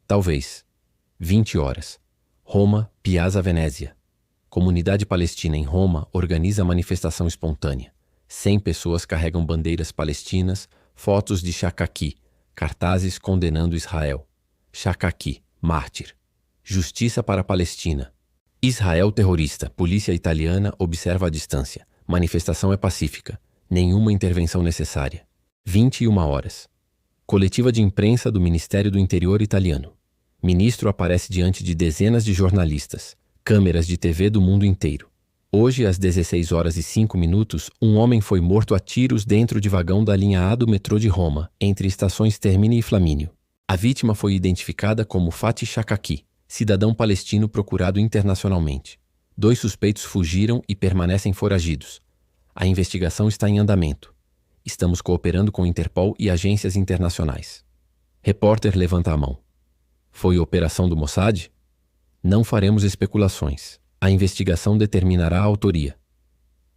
Talvez. 20 horas. Roma, Piazza Venezia. Comunidade palestina em Roma organiza manifestação espontânea. 100 pessoas carregam bandeiras palestinas, fotos de Shakaki, cartazes condenando Israel. Shakaki, mártir. Justiça para a Palestina. Israel terrorista. Polícia italiana observa à distância. Manifestação é pacífica. Nenhuma intervenção necessária. 21 horas. Coletiva de imprensa do Ministério do Interior italiano. Ministro aparece diante de dezenas de jornalistas. Câmeras de TV do mundo inteiro. Hoje, às 16h05, um homem foi morto a tiros dentro de vagão da linha A do metrô de Roma, entre estações Termini e Flamínio. A vítima foi identificada como Fatih Shakaki, cidadão palestino procurado internacionalmente. 2 suspeitos fugiram e permanecem foragidos. A investigação está em andamento. Estamos cooperando com Interpol e agências internacionais. Repórter levanta a mão. Foi operação do Mossad? Não faremos especulações. A investigação determinará a autoria.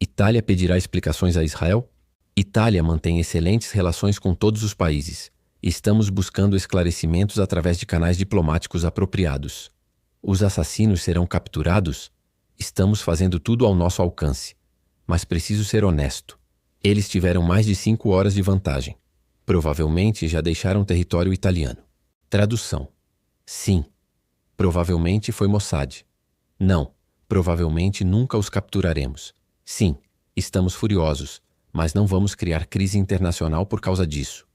Itália pedirá explicações a Israel? Itália mantém excelentes relações com todos os países. Estamos buscando esclarecimentos através de canais diplomáticos apropriados. Os assassinos serão capturados? Estamos fazendo tudo ao nosso alcance. Mas preciso ser honesto. Eles tiveram mais de 5 horas de vantagem. Provavelmente já deixaram território italiano. Tradução. Sim. Provavelmente foi Mossad. Não. Provavelmente nunca os capturaremos. Sim, estamos furiosos, mas não vamos criar crise internacional por causa disso.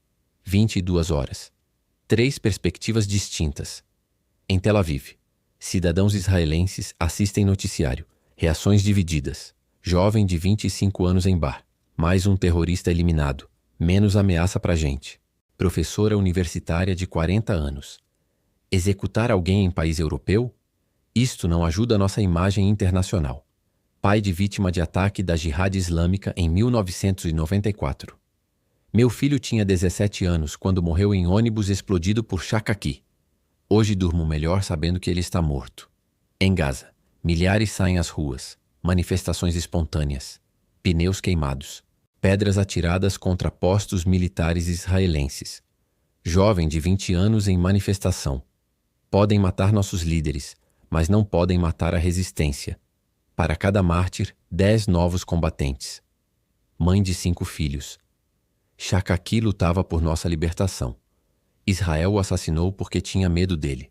22 horas. 3 perspectivas distintas. Em Tel Aviv, cidadãos israelenses assistem noticiário. Reações divididas. Jovem de 25 anos em bar. Mais um terrorista eliminado. Menos ameaça pra gente. Professora universitária de 40 anos. Executar alguém em país europeu? Isto não ajuda a nossa imagem internacional. Pai de vítima de ataque da Jihad Islâmica em 1994. Meu filho tinha 17 anos quando morreu em ônibus explodido por Shakaki. Hoje durmo melhor sabendo que ele está morto. Em Gaza, milhares saem às ruas. Manifestações espontâneas. Pneus queimados. Pedras atiradas contra postos militares israelenses. Jovem de 20 anos em manifestação. Podem matar nossos líderes, mas não podem matar a resistência. Para cada mártir, 10 novos combatentes. Mãe de 5 filhos. Shakaki lutava por nossa libertação. Israel o assassinou porque tinha medo dele.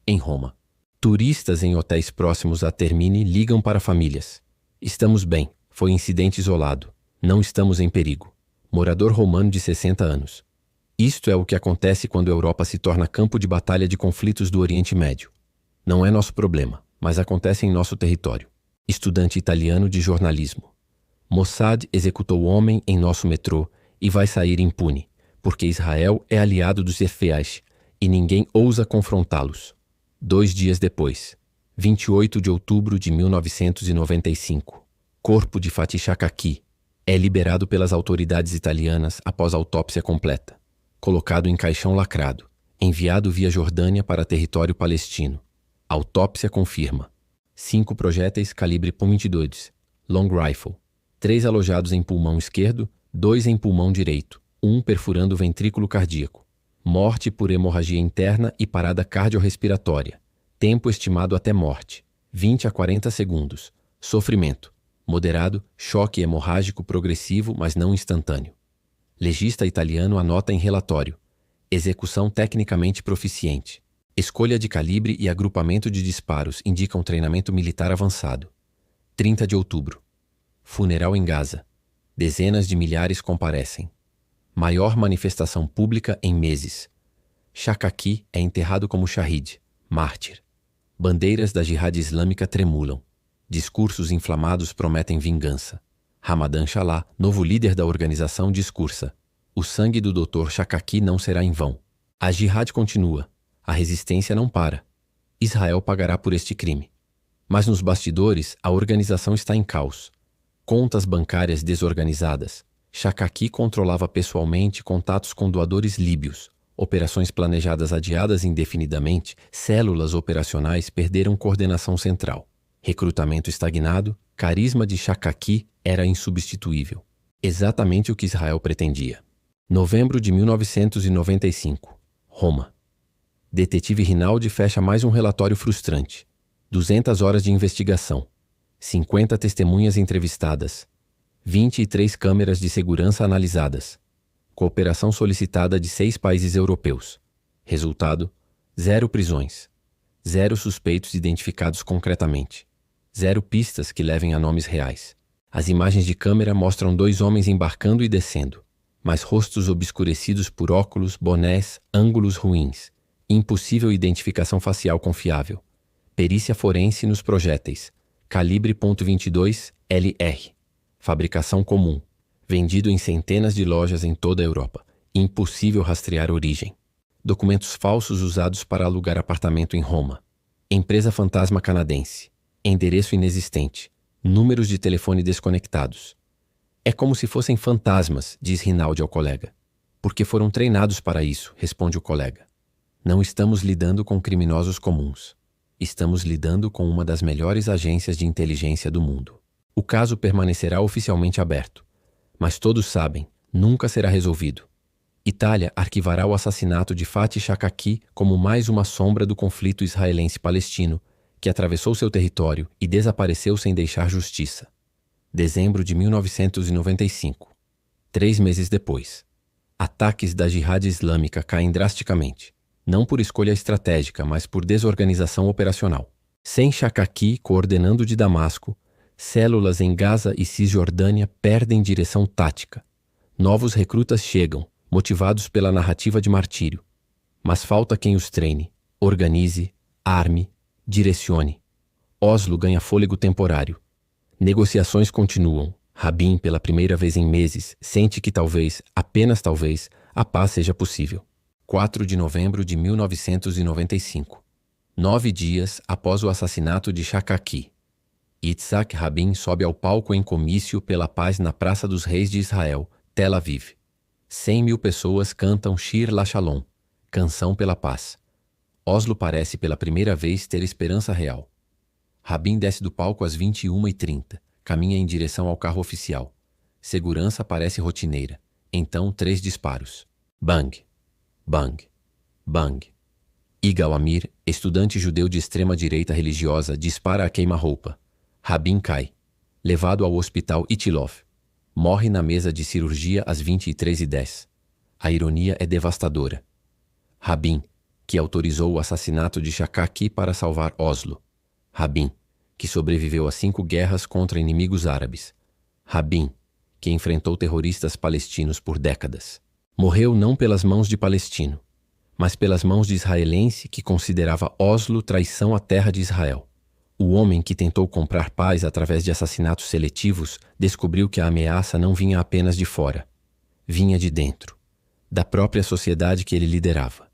Em Roma, turistas em hotéis próximos a Termini ligam para famílias. Estamos bem, foi incidente isolado. Não estamos em perigo. morador romano de 60 anos. Isto é o que acontece quando a Europa se torna campo de batalha de conflitos do Oriente Médio. Não é nosso problema, mas acontece em nosso território. Estudante italiano de jornalismo. Mossad executou homem em nosso metrô e vai sair impune, porque Israel é aliado dos Efias e ninguém ousa confrontá-los. 2 dias depois, 28 de outubro de 1995, corpo de Fatih Shakaki é liberado pelas autoridades italianas após autópsia completa, colocado em caixão lacrado, enviado via Jordânia para território palestino. Autópsia confirma: 5 projéteis calibre .22, long rifle, 3 alojados em pulmão esquerdo, 2 em pulmão direito, 1 perfurando o ventrículo cardíaco. Morte por hemorragia interna e parada cardiorrespiratória. Tempo estimado até morte: 20 a 40 segundos. Sofrimento: moderado, choque hemorrágico progressivo, mas não instantâneo. Legista italiano anota em relatório: execução tecnicamente proficiente. Escolha de calibre e agrupamento de disparos indicam treinamento militar avançado. 30 de outubro. Funeral em Gaza. Dezenas de milhares comparecem. Maior manifestação pública em meses. Shakaki é enterrado como Shahid, mártir. Bandeiras da Jihad Islâmica tremulam. Discursos inflamados prometem vingança. Ramadan Shalá, novo líder da organização, discursa: o sangue do Dr. Shakaki não será em vão. A Jihad continua. A resistência não para. Israel pagará por este crime. Mas nos bastidores, a organização está em caos. Contas bancárias desorganizadas. Shakaki controlava pessoalmente contatos com doadores líbios. Operações planejadas adiadas indefinidamente, células operacionais perderam coordenação central. Recrutamento estagnado, carisma de Shakaki era insubstituível. Exatamente o que Israel pretendia. Novembro de 1995. Roma. Detetive Rinaldi fecha mais um relatório frustrante. 200 horas de investigação. 50 testemunhas entrevistadas. 23 câmeras de segurança analisadas. Cooperação solicitada de 6 países europeus. Resultado: 0 prisões. 0 suspeitos identificados concretamente. 0 pistas que levem a nomes reais. As imagens de câmera mostram 2 homens embarcando e descendo, mas rostos obscurecidos por óculos, bonés, ângulos ruins. Impossível identificação facial confiável. Perícia forense nos projéteis. Calibre .22 LR. Fabricação comum. Vendido em centenas de lojas em toda a Europa. Impossível rastrear origem. Documentos falsos usados para alugar apartamento em Roma. Empresa fantasma canadense. Endereço inexistente. Números de telefone desconectados. É como se fossem fantasmas, diz Rinaldi ao colega. Porque foram treinados para isso, responde o colega. Não estamos lidando com criminosos comuns. Estamos lidando com uma das melhores agências de inteligência do mundo. O caso permanecerá oficialmente aberto. Mas todos sabem, nunca será resolvido. Itália arquivará o assassinato de Fatih Shakaki como mais uma sombra do conflito israelense-palestino, que atravessou seu território e desapareceu sem deixar justiça. Dezembro de 1995. 3 meses depois. Ataques da Jihad Islâmica caem drasticamente. Não por escolha estratégica, mas por desorganização operacional. Sem Shakaki coordenando de Damasco, células em Gaza e Cisjordânia perdem direção tática. Novos recrutas chegam, motivados pela narrativa de martírio. Mas falta quem os treine, organize, arme, direcione. Oslo ganha fôlego temporário. Negociações continuam. Rabin, pela primeira vez em meses, sente que talvez, apenas talvez, a paz seja possível. 4 de novembro de 1995. 9 dias após o assassinato de Shakaki. Yitzhak Rabin sobe ao palco em comício pela paz na Praça dos Reis de Israel, Tel Aviv. 100.000 pessoas cantam Shir LaShalom, Canção pela Paz. Oslo parece pela primeira vez ter esperança real. Rabin desce do palco às 21h30, caminha em direção ao carro oficial. Segurança parece rotineira. Então 3 disparos. Bang! Bang! Bang! Igal Amir, estudante judeu de extrema-direita religiosa, dispara a queima-roupa. Rabin cai. Levado ao hospital Itilov. Morre na mesa de cirurgia às 23h10. A ironia é devastadora. Rabin, que autorizou o assassinato de Shakaki para salvar Oslo. Rabin, que sobreviveu a 5 guerras contra inimigos árabes. Rabin, que enfrentou terroristas palestinos por décadas. Morreu não pelas mãos de palestino, mas pelas mãos de israelense que considerava Oslo traição à terra de Israel. O homem que tentou comprar paz através de assassinatos seletivos descobriu que a ameaça não vinha apenas de fora, vinha de dentro, da própria sociedade que ele liderava.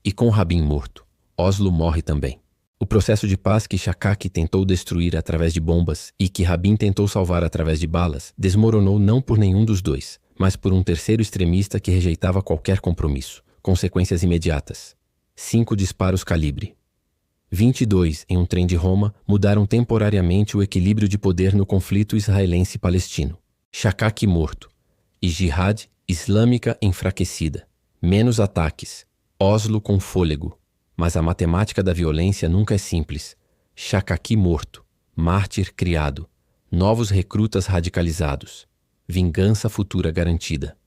E com Rabin morto, Oslo morre também. O processo de paz que Shakak tentou destruir através de bombas e que Rabin tentou salvar através de balas desmoronou não por nenhum dos dois, mas por um terceiro extremista que rejeitava qualquer compromisso. Consequências imediatas. 5 disparos calibre. 22 em um trem de Roma mudaram temporariamente o equilíbrio de poder no conflito israelense-palestino. Shakak morto. E Jihad Islâmica enfraquecida. Menos ataques. Oslo com fôlego. Mas a matemática da violência nunca é simples. Shakak morto. Mártir criado. Novos recrutas radicalizados. Vingança futura garantida.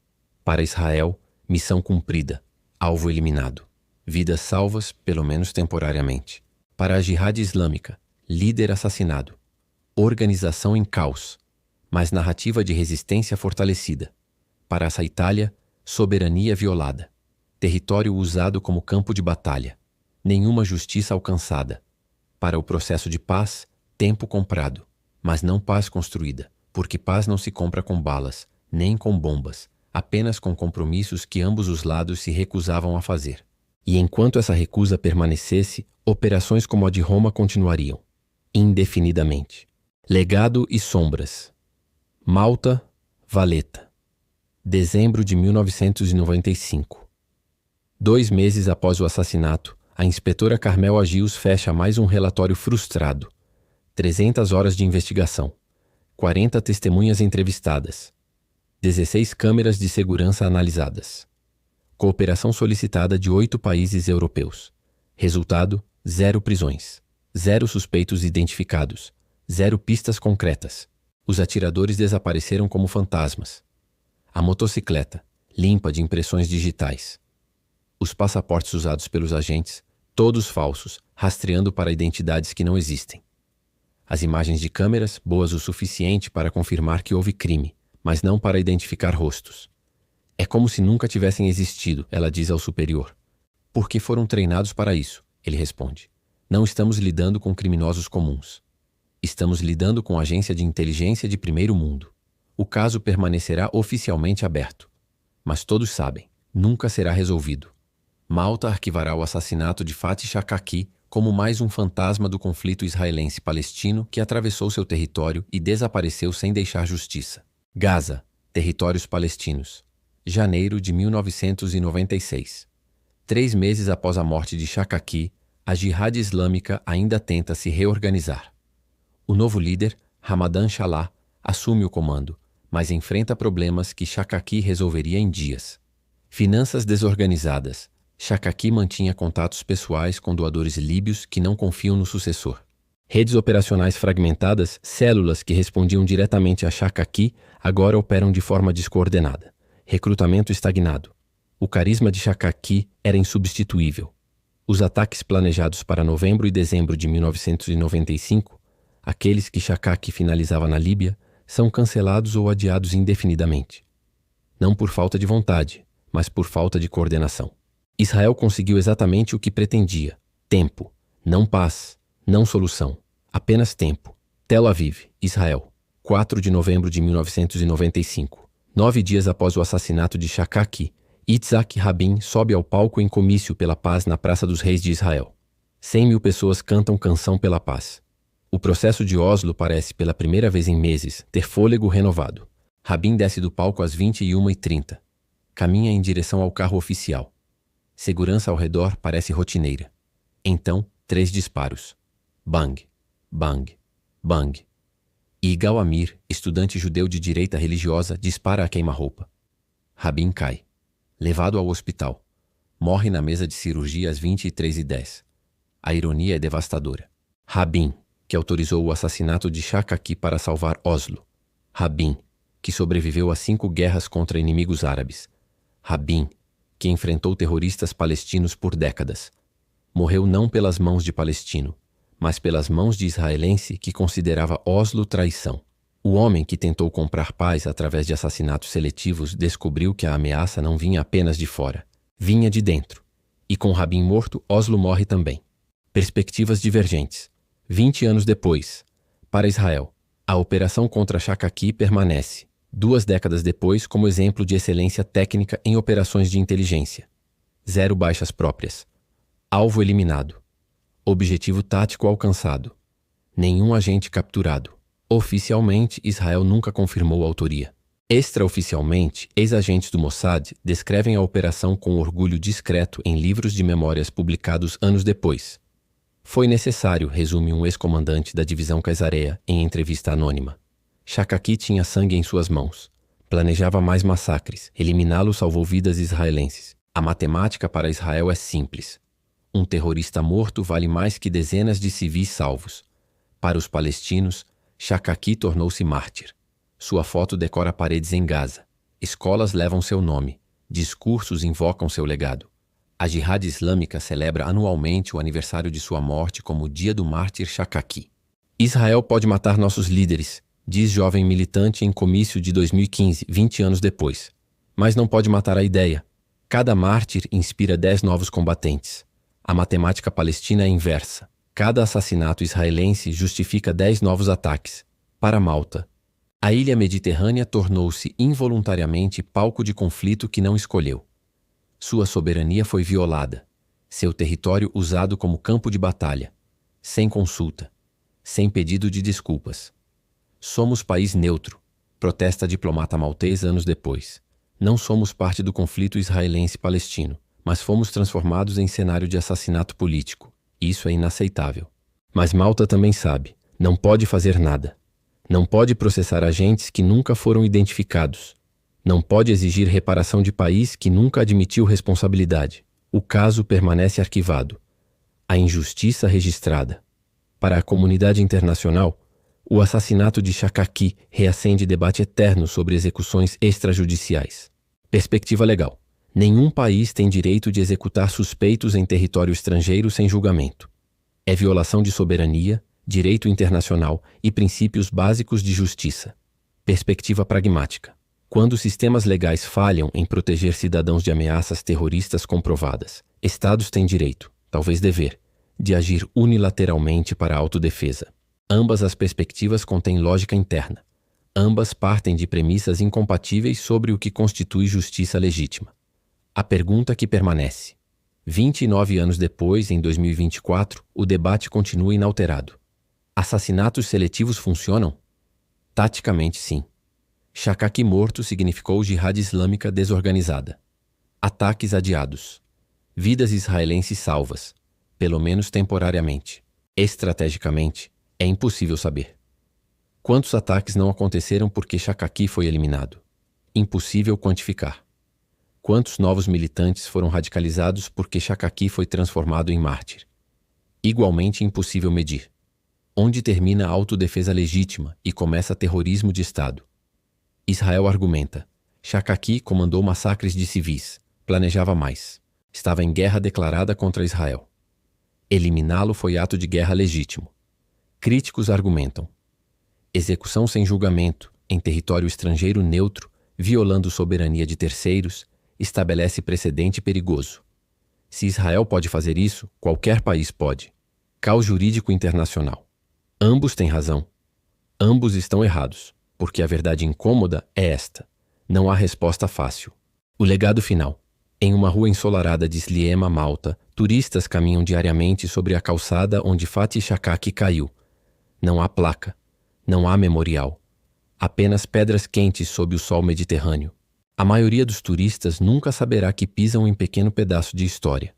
Para Israel, missão cumprida. Alvo eliminado. Vidas salvas, pelo menos temporariamente. Para a Jihad Islâmica, líder assassinado. Organização em caos, mas narrativa de resistência fortalecida. Para essa Itália, soberania violada. Território usado como campo de batalha. Nenhuma justiça alcançada. Para o processo de paz, tempo comprado, mas não paz construída, porque paz não se compra com balas, nem com bombas, apenas com compromissos que ambos os lados se recusavam a fazer. E enquanto essa recusa permanecesse, operações como a de Roma continuariam, indefinidamente. Legado e sombras. Malta, Valletta. Dezembro de 1995. 2 meses após o assassinato, a inspetora Carmel Agius fecha mais um relatório frustrado. 300 horas de investigação. 40 testemunhas entrevistadas. 16 câmeras de segurança analisadas. Cooperação solicitada de 8 países europeus. Resultado: 0 prisões. 0 suspeitos identificados. 0 pistas concretas. Os atiradores desapareceram como fantasmas. A motocicleta, limpa de impressões digitais. Os passaportes usados pelos agentes, todos falsos, rastreando para identidades que não existem. As imagens de câmeras, boas o suficiente para confirmar que houve crime, mas não para identificar rostos. É como se nunca tivessem existido, ela diz ao superior. Porque foram treinados para isso, ele responde. Não estamos lidando com criminosos comuns. Estamos lidando com agência de inteligência de primeiro mundo. O caso permanecerá oficialmente aberto. Mas todos sabem, nunca será resolvido. Malta arquivará o assassinato de Fatih Shakak como mais um fantasma do conflito israelense-palestino que atravessou seu território e desapareceu sem deixar justiça. Gaza, territórios palestinos. Janeiro de 1996. 3 meses após a morte de Shakak, a Jihad Islâmica ainda tenta se reorganizar. O novo líder, Ramadan Shalah, assume o comando, mas enfrenta problemas que Shakak resolveria em dias. Finanças desorganizadas. Shakak mantinha contatos pessoais com doadores líbios que não confiam no sucessor. Redes operacionais fragmentadas, células que respondiam diretamente a Shakak, agora operam de forma descoordenada. Recrutamento estagnado. O carisma de Shakak era insubstituível. Os ataques planejados para novembro e dezembro de 1995, aqueles que Shakak finalizava na Líbia, são cancelados ou adiados indefinidamente. Não por falta de vontade, mas por falta de coordenação. Israel conseguiu exatamente o que pretendia: tempo, não paz, não solução, apenas tempo. Tel Aviv, Israel, 4 de novembro de 1995. 9 dias após o assassinato de Shakak, Yitzhak Rabin sobe ao palco em comício pela paz na Praça dos Reis de Israel. 100.000 pessoas cantam canção pela paz. O processo de Oslo parece, pela primeira vez em meses, ter fôlego renovado. Rabin desce do palco às 21h30. Caminha em direção ao carro oficial. Segurança ao redor parece rotineira. Então, 3 disparos. Bang, bang, bang. E Igal Amir, estudante judeu de direita religiosa, dispara a queima-roupa. Rabin cai. Levado ao hospital. Morre na mesa de cirurgia às 23h10. A ironia é devastadora. Rabin, que autorizou o assassinato de Shakak para salvar Oslo. Rabin, que sobreviveu a 5 guerras contra inimigos árabes. Rabin, que enfrentou terroristas palestinos por décadas. Morreu não pelas mãos de palestino, mas pelas mãos de israelense que considerava Oslo traição. O homem que tentou comprar paz através de assassinatos seletivos descobriu que a ameaça não vinha apenas de fora, vinha de dentro. E com Rabin morto, Oslo morre também. Perspectivas divergentes. 20 anos depois, para Israel, a operação contra Shakaki permanece, 2 décadas depois, como exemplo de excelência técnica em operações de inteligência. 0 baixas próprias. Alvo eliminado. Objetivo tático alcançado. Nenhum agente capturado. Oficialmente, Israel nunca confirmou a autoria. Extraoficialmente, ex-agentes do Mossad descrevem a operação com orgulho discreto em livros de memórias publicados anos depois. Foi necessário, resume um ex-comandante da divisão Caesarea em entrevista anônima. Shakaki tinha sangue em suas mãos. Planejava mais massacres. Eliminá-lo salvou vidas israelenses. A matemática para Israel é simples. Um terrorista morto vale mais que dezenas de civis salvos. Para os palestinos, Shakaki tornou-se mártir. Sua foto decora paredes em Gaza. Escolas levam seu nome. Discursos invocam seu legado. A Jihad Islâmica celebra anualmente o aniversário de sua morte como o Dia do Mártir Shakaki. Israel pode matar nossos líderes, diz jovem militante em comício de 2015, 20 anos depois. Mas não pode matar a ideia. Cada mártir inspira 10 novos combatentes. A matemática palestina é inversa. Cada assassinato israelense justifica 10 novos ataques. Para Malta, a ilha mediterrânea tornou-se involuntariamente palco de conflito que não escolheu. Sua soberania foi violada. Seu território usado como campo de batalha. Sem consulta. Sem pedido de desculpas. Somos país neutro, protesta diplomata maltês anos depois. Não somos parte do conflito israelense-palestino, mas fomos transformados em cenário de assassinato político. Isso é inaceitável. Mas Malta também sabe, não pode fazer nada. Não pode processar agentes que nunca foram identificados. Não pode exigir reparação de país que nunca admitiu responsabilidade. O caso permanece arquivado. A injustiça registrada. Para a comunidade internacional, o assassinato de Shakaki reacende debate eterno sobre execuções extrajudiciais. Perspectiva legal. Nenhum país tem direito de executar suspeitos em território estrangeiro sem julgamento. É violação de soberania, direito internacional e princípios básicos de justiça. Perspectiva pragmática. Quando sistemas legais falham em proteger cidadãos de ameaças terroristas comprovadas, estados têm direito, talvez dever, de agir unilateralmente para a autodefesa. Ambas as perspectivas contêm lógica interna. Ambas partem de premissas incompatíveis sobre o que constitui justiça legítima. A pergunta que permanece. 29 anos depois, em 2024, o debate continua inalterado. Assassinatos seletivos funcionam? Taticamente, sim. Shakaki morto significou Jihad Islâmica desorganizada. Ataques adiados. Vidas israelenses salvas, pelo menos temporariamente. Estrategicamente, é impossível saber. Quantos ataques não aconteceram porque Shakaki foi eliminado? Impossível quantificar. Quantos novos militantes foram radicalizados porque Shakaki foi transformado em mártir? Igualmente impossível medir. Onde termina a autodefesa legítima e começa terrorismo de Estado? Israel argumenta. Shakaki comandou massacres de civis, planejava mais. Estava em guerra declarada contra Israel. Eliminá-lo foi ato de guerra legítimo. Críticos argumentam. Execução sem julgamento, em território estrangeiro neutro, violando soberania de terceiros, estabelece precedente perigoso. Se Israel pode fazer isso, qualquer país pode. Caos jurídico internacional. Ambos têm razão. Ambos estão errados. Porque a verdade incômoda é esta. Não há resposta fácil. O legado final. Em uma rua ensolarada de Sliema, Malta, turistas caminham diariamente sobre a calçada onde Fatih Shakaki caiu. Não há placa. Não há memorial. Apenas pedras quentes sob o sol mediterrâneo. A maioria dos turistas nunca saberá que pisam em pequeno pedaço de história.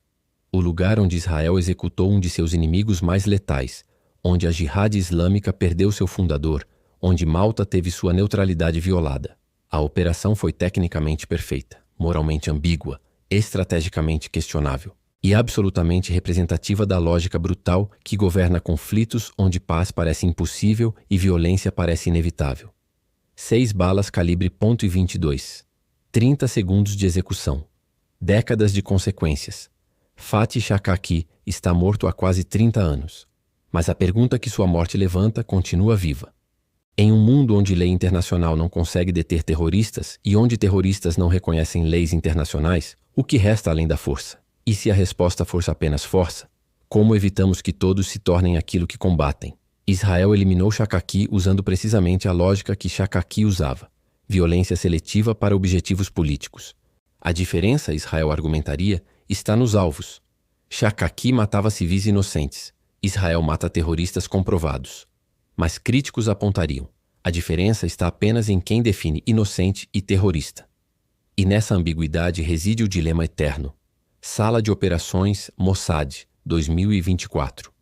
O lugar onde Israel executou um de seus inimigos mais letais, onde a Jihad Islâmica perdeu seu fundador, onde Malta teve sua neutralidade violada. A operação foi tecnicamente perfeita, moralmente ambígua, estrategicamente questionável e absolutamente representativa da lógica brutal que governa conflitos onde paz parece impossível e violência parece inevitável. 6 balas calibre .22. 30 segundos de execução. Décadas de consequências. Fatih Shakaki está morto há quase 30 anos. Mas a pergunta que sua morte levanta continua viva. Em um mundo onde lei internacional não consegue deter terroristas e onde terroristas não reconhecem leis internacionais, o que resta além da força? E se a resposta for apenas força, como evitamos que todos se tornem aquilo que combatem? Israel eliminou Shakaki usando precisamente a lógica que Shakaki usava: violência seletiva para objetivos políticos. A diferença, Israel argumentaria, está nos alvos. Shakaki matava civis inocentes. Israel mata terroristas comprovados. Mas críticos apontariam: a diferença está apenas em quem define inocente e terrorista. E nessa ambiguidade reside o dilema eterno. Sala de Operações Mossad, 2024.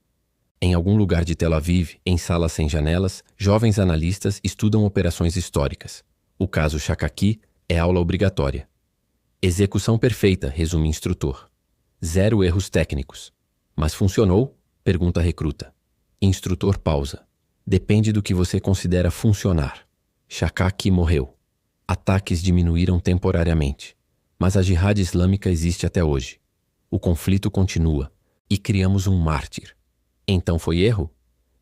Em algum lugar de Tel Aviv, em salas sem janelas, jovens analistas estudam operações históricas. O caso Shakaki é aula obrigatória. Execução perfeita, resume instrutor. 0 erros técnicos. Mas funcionou? Pergunta recruta. Instrutor pausa. Depende do que você considera funcionar. Shakaki morreu. Ataques diminuíram temporariamente. Mas a Jihad Islâmica existe até hoje. O conflito continua. E criamos um mártir. Então foi erro?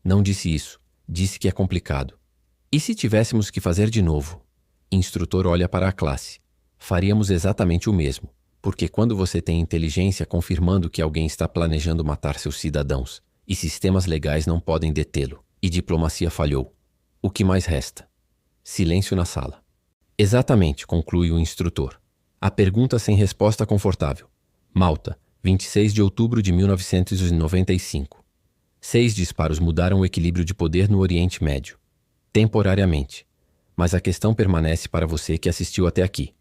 Não disse isso. Disse que é complicado. E se tivéssemos que fazer de novo? Instrutor olha para a classe. Faríamos exatamente o mesmo. Porque quando você tem inteligência confirmando que alguém está planejando matar seus cidadãos, e sistemas legais não podem detê-lo, e diplomacia falhou, o que mais resta? Silêncio na sala. Exatamente, conclui o instrutor. A pergunta sem resposta confortável. Malta, 26 de outubro de 1995. 6 disparos mudaram o equilíbrio de poder no Oriente Médio. Temporariamente. Mas a questão permanece para você que assistiu até aqui.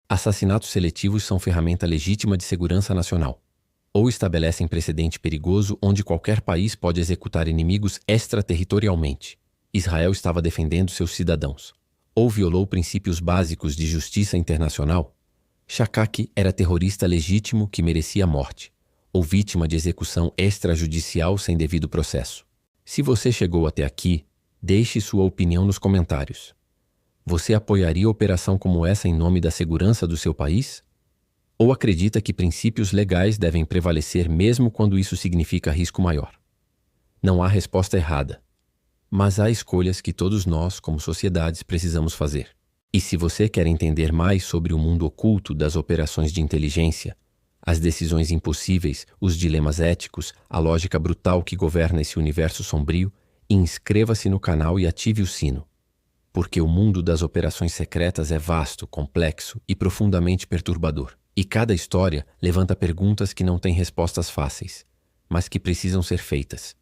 Assassinatos seletivos são ferramenta legítima de segurança nacional. Ou estabelecem precedente perigoso onde qualquer país pode executar inimigos extraterritorialmente. Israel estava defendendo seus cidadãos. Ou violou princípios básicos de justiça internacional. Shakaki era terrorista legítimo que merecia morte, ou vítima de execução extrajudicial sem devido processo. Se você chegou até aqui, deixe sua opinião nos comentários. Você apoiaria operação como essa em nome da segurança do seu país? Ou acredita que princípios legais devem prevalecer mesmo quando isso significa risco maior? Não há resposta errada, mas há escolhas que todos nós, como sociedades, precisamos fazer. E se você quer entender mais sobre o mundo oculto das operações de inteligência, as decisões impossíveis, os dilemas éticos, a lógica brutal que governa esse universo sombrio, inscreva-se no canal e ative o sino. Porque o mundo das operações secretas é vasto, complexo e profundamente perturbador. E cada história levanta perguntas que não têm respostas fáceis, mas que precisam ser feitas.